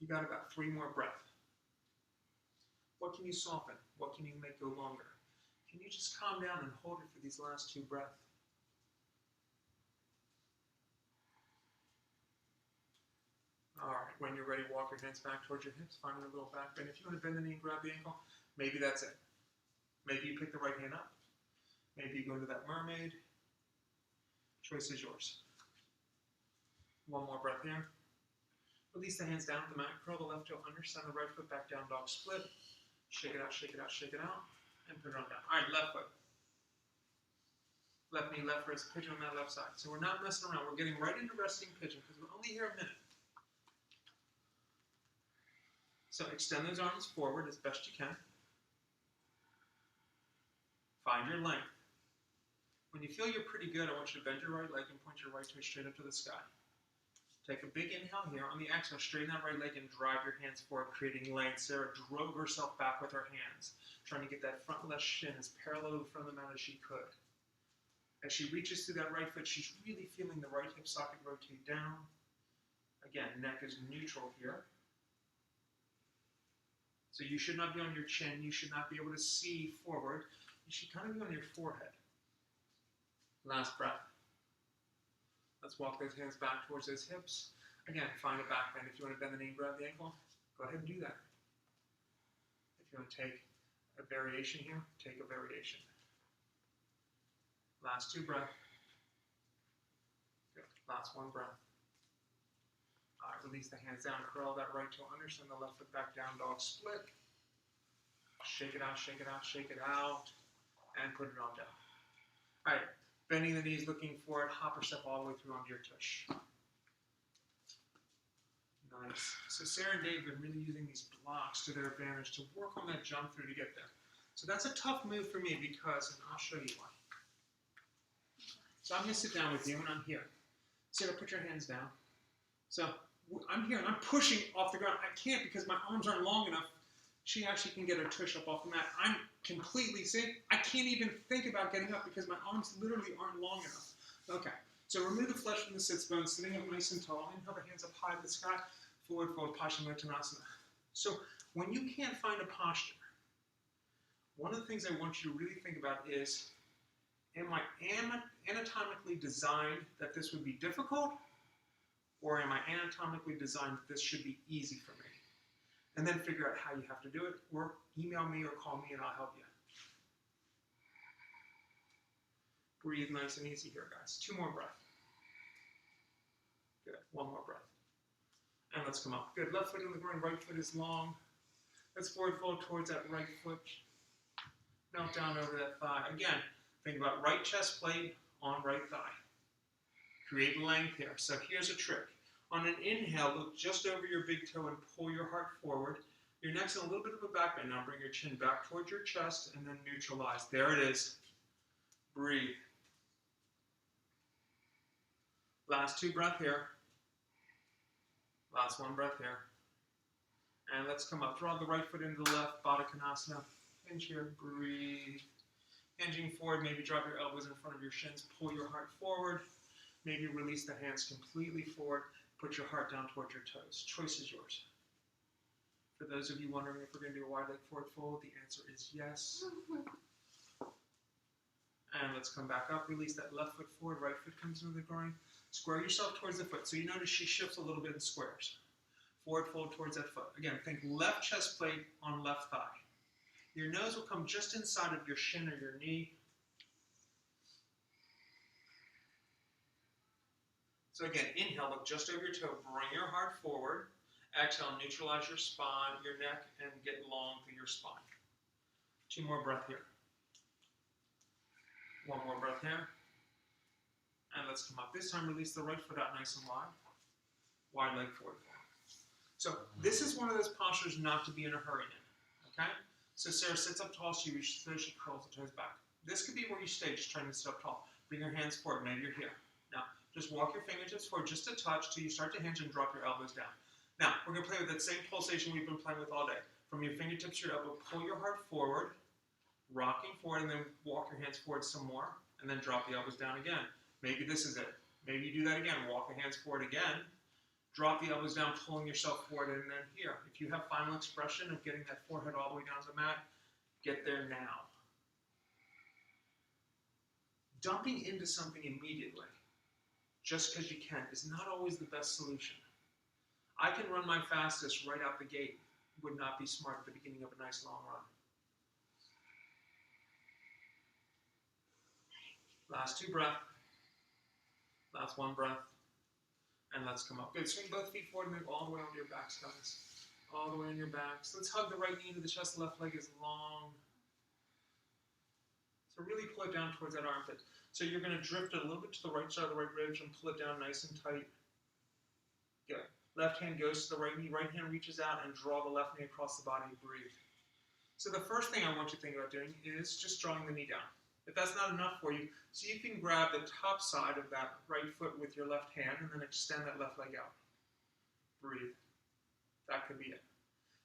You got about 3 more breaths. What can you soften? What can you make go longer? Can you just calm down and hold it for these last 2 breaths? All right, when you're ready, walk your hands back towards your hips, find a little back bend. If you want to bend the knee and grab the ankle, maybe that's it. Maybe you pick the right hand up. Maybe you go to that mermaid. Choice is yours. One more breath here. Release the hands down to the mat. Curl the left toe under, send the right foot back down, dog split. Shake it out, shake it out, shake it out, and put it on down. All right, left foot. Left knee, left wrist, pigeon on that left side. So we're not messing around. We're getting right into resting pigeon because we're only here a minute. So extend those arms forward as best you can. Find your length. When you feel you're pretty good, I want you to bend your right leg and point your right toe straight up to the sky. Take a big inhale here. On the exhale, straighten that right leg and drive your hands forward, creating length. Sarah drove herself back with her hands, trying to get that front left shin as parallel to the front of the mat as she could. As she reaches through that right foot, she's really feeling the right hip socket rotate down. Again, neck is neutral here. So you should not be on your chin. You should not be able to see forward. You should kind of be on your forehead. Last breath. Let's walk those hands back towards those hips. Again, find a back bend. If you want to bend the knee and grab the ankle, go ahead and do that. If you want to take a variation here, take a variation. Last 2 breaths. Good. Last 1 breath. All right, release the hands down, curl that right toe under, send the left foot back down, dog split. Shake it out, shake it out, shake it out, and put it on down. All right, Bending the knees, looking forward, hop or step all the way through onto your tush. Nice. So Sarah and Dave have been really using these blocks to their advantage to work on that jump through to get there. So that's a tough move for me because, and I'll show you why. So I'm going to sit down with you and I'm here. Sarah, put your hands down. So I'm here and I'm pushing off the ground. I can't because my arms aren't long enough. She actually can get her tush up off the mat. I'm completely, see, I can't even think about getting up because my arms literally aren't long enough. Okay, so remove the flesh from the sits bones, sitting up nice and tall. Inhale the hands up high to the sky. Forward fold, Paschimottanasana. So when you can't find a posture, one of the things I want you to really think about is, am I anatomically designed that this would be difficult, or am I anatomically designed that this should be easy for me? And then figure out how you have to do it, or email me or call me and I'll help you. Breathe nice and easy here, guys. 2 more breaths. Good, 1 more breath. And let's come up. Good, left foot in the groin, right foot is long. Let's forward fold towards that right foot. Melt down over that thigh. Again, think about right chest plate on right thigh. Create length here. So here's a trick. On an inhale, look just over your big toe and pull your heart forward. Your neck's in a little bit of a back bend. Now bring your chin back towards your chest and then neutralize. There it is. Breathe. Last 2 breaths here. Last 1 breath here. And let's come up. Draw the right foot into the left, Baddha Konasana. Hinge here, breathe. Hinging forward, maybe drop your elbows in front of your shins, pull your heart forward. Maybe release the hands completely forward, put your heart down towards your toes. Choice is yours. For those of you wondering if we're going to do a wide leg forward fold, the answer is yes. And let's come back up, release that left foot forward, right foot comes into the groin. Square yourself towards the foot. So you notice she shifts a little bit and squares. Forward fold towards that foot. Again, think left chest plate on left thigh. Your nose will come just inside of your shin or your knee. So again, inhale, look just over your toe. Bring your heart forward. Exhale, neutralize your spine, your neck, and get long through your spine. 2 more breaths here. 1 more breath here. And let's come up. This time, release the right foot out nice and wide. Wide leg forward. So this is one of those postures not to be in a hurry in. Okay? So Sarah sits up tall, she reaches through, she curls the toes back. This could be where you stay, just trying to sit up tall. Bring your hands forward, maybe you're here. Now, just walk your fingertips forward just a touch till you start to hinge and drop your elbows down. Now, we're going to play with that same pulsation we've been playing with all day. From your fingertips to your elbow, pull your heart forward, rocking forward, and then walk your hands forward some more, and then drop the elbows down again. Maybe this is it. Maybe you do that again. Walk the hands forward again. Drop the elbows down, pulling yourself forward, and then here. If you have final expression of getting that forehead all the way down to the mat, get there now. Dumping into something immediately, just because you can, is not always the best solution. I can run my fastest right out the gate. Would not be smart at the beginning of a nice long run. Last 2 breaths. Last 1 breath. And let's come up. Good. Swing both feet forward and move all the way onto your backs, guys. All the way on your backs. Let's hug the right knee into the chest. The left leg is long. So really pull it down towards that armpit. So you're going to drift it a little bit to the right side of the right ribs and pull it down nice and tight. Good. Left hand goes to the right knee. Right hand reaches out and draw the left knee across the body. Breathe. So the first thing I want you to think about doing is just drawing the knee down. If that's not enough for you, so you can grab the top side of that right foot with your left hand and then extend that left leg out. Breathe. That could be it.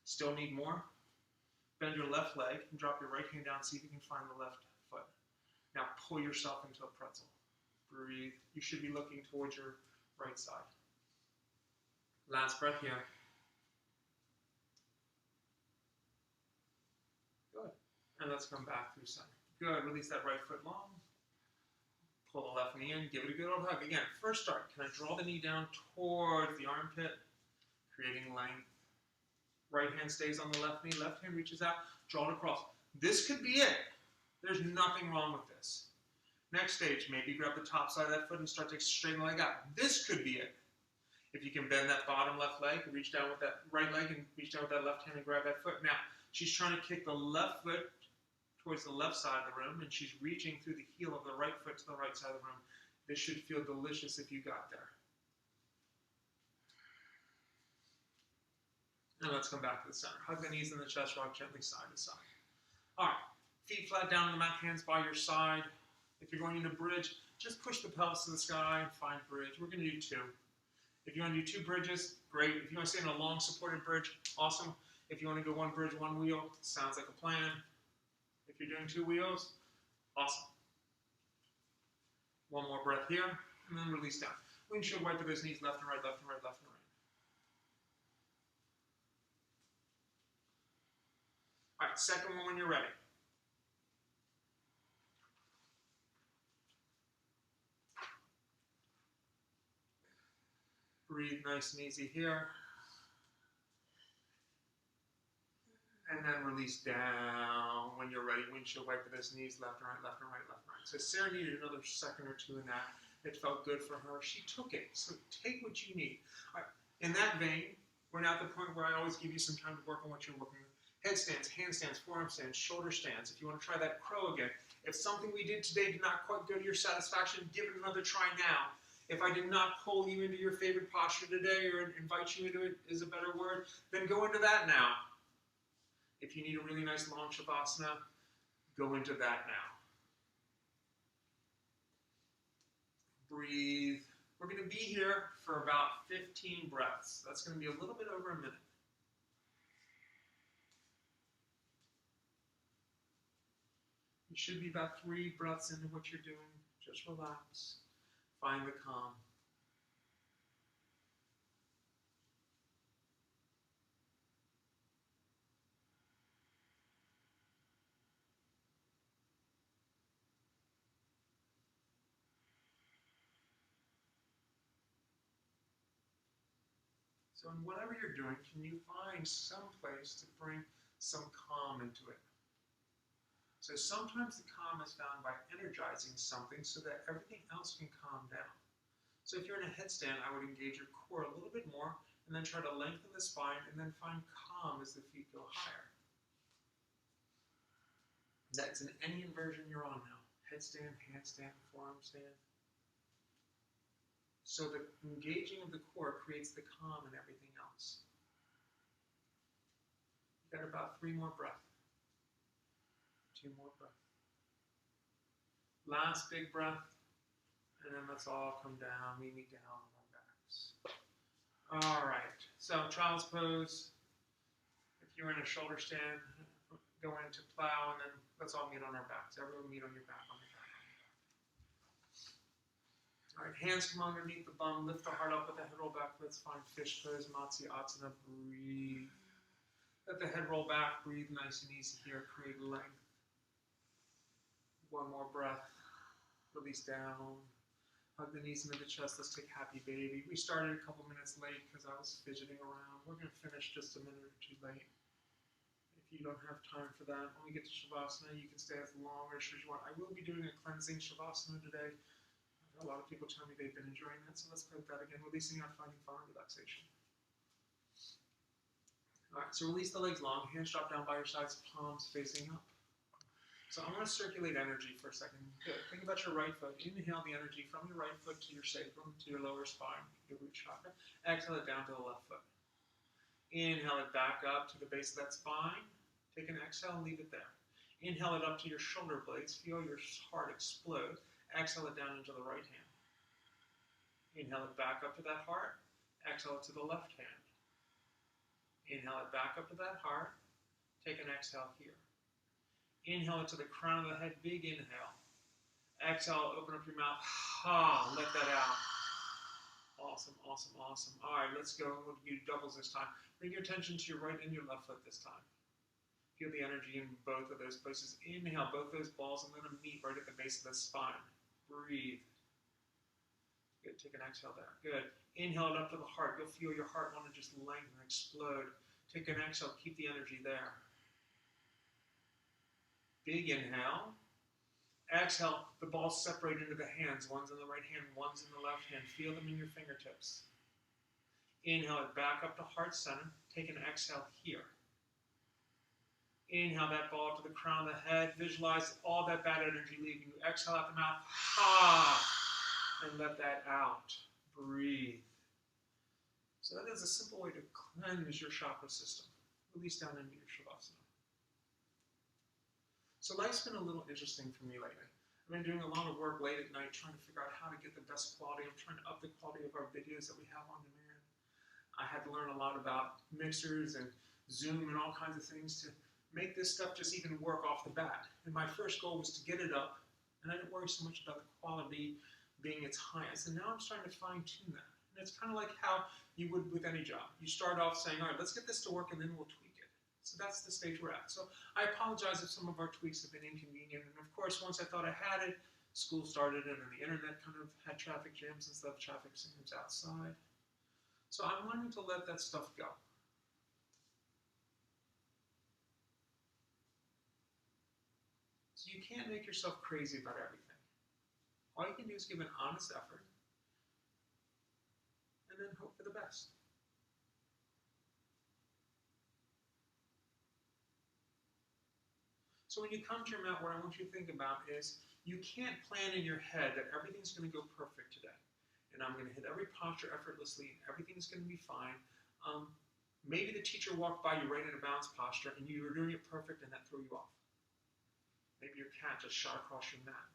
Still need more? Bend your left leg and drop your right hand down, see if you can find the left foot. Now pull yourself into a pretzel. Breathe. You should be looking towards your right side. Last breath here. Good. And let's come back through center. Good. Release that right foot long. Pull the left knee in. Give it a good old hug. Again, first start. Can I draw the knee down towards the armpit, creating length? Right hand stays on the left knee. Left hand reaches out. Draw it across. This could be it. There's nothing wrong with this. Next stage, maybe grab the top side of that foot and start to straighten the leg out. This could be it. If you can bend that bottom left leg, reach down with that right leg and reach down with that left hand and grab that foot. Now, she's trying to kick the left foot towards the left side of the room, and she's reaching through the heel of the right foot to the right side of the room. This should feel delicious if you got there. And let's come back to the center. Hug the knees in the chest, rock gently side to side. All right, feet flat down on the mat, hands by your side. If you're going into bridge, just push the pelvis to the sky and find bridge. We're going to do 2. If you want to do 2 bridges, great. If you want to stay in a long supported bridge, awesome. If you want to go 1 bridge, 1 wheel, sounds like a plan. If you're doing 2 wheels, awesome. 1 more breath here, and then release down. Windshield wiper those knees left and right, left and right, left and right. All right, second one when you're ready. Breathe nice and easy here. And then release down when you're ready. Windshield wiper those knees left and right, left and right, left and right. So Sarah needed another second or 2 in that. It felt good for her. She took it. So take what you need. All right. In that vein, we're now at the point where I always give you some time to work on what you're working with. Headstands, handstands, forearm stands, shoulder stands. If you want to try that crow again. If something we did today did not quite go to your satisfaction, give it another try now. If I did not pull you into your favorite posture today or invite you into it is a better word, then go into that now. If you need a really nice long shavasana, go into that now. Breathe. We're going to be here for about 15 breaths. That's going to be a little bit over a minute. You should be about 3 breaths into what you're doing. Just relax. Find the calm. So in whatever you're doing, can you find some place to bring some calm into it? So sometimes the calm is found by energizing something so that everything else can calm down. So if you're in a headstand, I would engage your core a little bit more and then try to lengthen the spine and then find calm as the feet go higher. That's in any inversion you're on now. Headstand, handstand, forearm stand. So the engaging of the core creates the calm in everything else. You've got about 3 more breaths. 2 more breaths. Last big breath, and then let's all come down, meet me down on our backs. All right, so child's pose. If you're in a shoulder stand, go into plow, and then let's all meet on our backs. Everyone meet on your back, on your back, on your back. All right, hands come underneath the bum, lift the heart up, let the head roll back. Let's find fish pose, Matsuyasana, breathe. Let the head roll back, breathe nice and easy here, create length. 1 more breath, release down, hug the knees into the chest, let's take happy baby. We started a couple minutes late because I was fidgeting around. We're going to finish just a minute or 2 late. If you don't have time for that, when we get to Shavasana, you can stay as long or as short as you want. I will be doing a cleansing Shavasana today. A lot of people tell me they've been enjoying that, so let's play with that again, releasing out, finding fun and relaxation. All right, so release the legs long, hands drop down by your sides, palms facing up. So I'm going to circulate energy for a second. Good. Think about your right foot. Inhale the energy from your right foot to your sacrum, to your lower spine, your root chakra. Exhale it down to the left foot. Inhale it back up to the base of that spine. Take an exhale and leave it there. Inhale it up to your shoulder blades. Feel your heart explode. Exhale it down into the right hand. Inhale it back up to that heart. Exhale it to the left hand. Inhale it back up to that heart. Take an exhale here. Inhale it to the crown of the head, big inhale. Exhale, open up your mouth. Ha, let that out. Awesome, awesome, awesome. All right, let's go. We'll do doubles this time. Bring your attention to your right and your left foot this time. Feel the energy in both of those places. Inhale, both those balls, and let them meet right at the base of the spine. Breathe. Good, take an exhale there. Good. Inhale it up to the heart. You'll feel your heart want to just lengthen, explode. Take an exhale, keep the energy there. Big inhale. Exhale, the balls separate into the hands. One's in the right hand, one's in the left hand. Feel them in your fingertips. Inhale it back up to heart center. Take an exhale here. Inhale that ball to the crown of the head. Visualize all that bad energy leaving you. Exhale out the mouth. Ha! And let that out. Breathe. So that is a simple way to cleanse your chakra system. Release down into your Shavasana. So life's been a little interesting for me lately. I've been doing a lot of work late at night trying to figure out how to get the best quality. I'm trying to up the quality of our videos that we have on demand. I had to learn a lot about mixers and Zoom and all kinds of things to make this stuff just even work off the bat. And my first goal was to get it up, and I didn't worry so much about the quality being its highest. And now I'm starting to fine-tune that. And it's kind of like how you would with any job. You start off saying, all right, let's get this to work, and then we'll tweak it. So that's the stage we're at. So I apologize if some of our tweaks have been inconvenient. And of course, once I thought I had it, school started, and then the internet kind of had traffic jams and stuff, traffic jams outside. So I'm learning to let that stuff go. So you can't make yourself crazy about everything. All you can do is give an honest effort and then hope for the best. So when you come to your mat, what I want you to think about is you can't plan in your head that everything's going to go perfect today. And I'm going to hit every posture effortlessly, and everything's going to be fine. Maybe the teacher walked by you right in a balanced posture, and you were doing it perfect, and that threw you off. Maybe your cat just shot across your mat.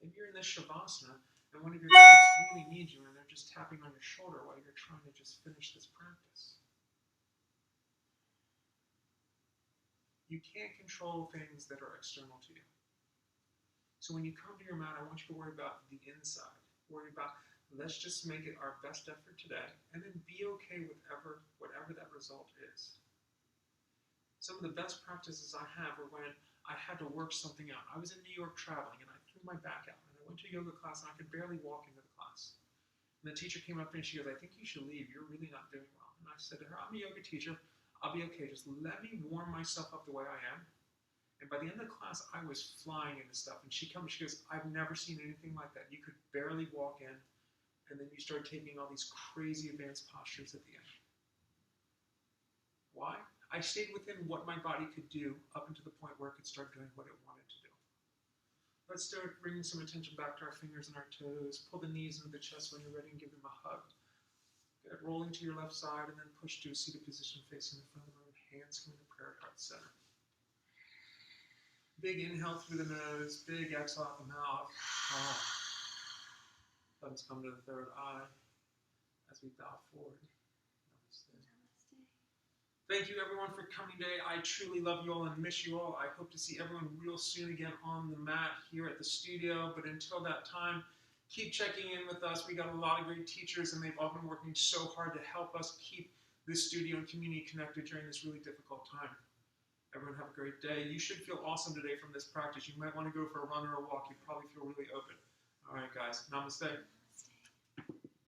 Maybe you're in this Shavasana, and one of your kids really needs you, and they're just tapping on your shoulder while you're trying to just finish this practice. You can't control things that are external to you. So when you come to your mat, I want you to worry about the inside. Worry about, let's just make it our best effort today, and then be okay with whatever that result is. Some of the best practices I have are when I had to work something out. I was in New York traveling, and I threw my back out, and I went to a yoga class, and I could barely walk into the class. And the teacher came up to me, and she goes, I think you should leave. You're really not doing well. And I said to her, I'm a yoga teacher. I'll be okay. Just let me warm myself up the way I am. And by the end of the class, I was flying into stuff. And she goes, I've never seen anything like that. You could barely walk in, and then you start taking all these crazy advanced postures at the end. Why? I stayed within what my body could do up until the point where it could start doing what it wanted to do. Let's start bringing some attention back to our fingers and our toes. Pull the knees into the chest when you're ready and give them a hug. Get it rolling to your left side and then push to a seated position facing the front of the room. Hands come into prayer heart center. Big inhale through the nose. Big exhale out the mouth. Thumbs come to the third eye as we bow forward. Namaste. Thank you everyone for coming today. I truly love you all and miss you all. I hope to see everyone real soon again on the mat here at the studio. But until that time, keep checking in with us. We got a lot of great teachers, and they've all been working so hard to help us keep this studio and community connected during this really difficult time. Everyone have a great day. You should feel awesome today from this practice. You might want to go for a run or a walk. You probably feel really open. All right, guys. Namaste.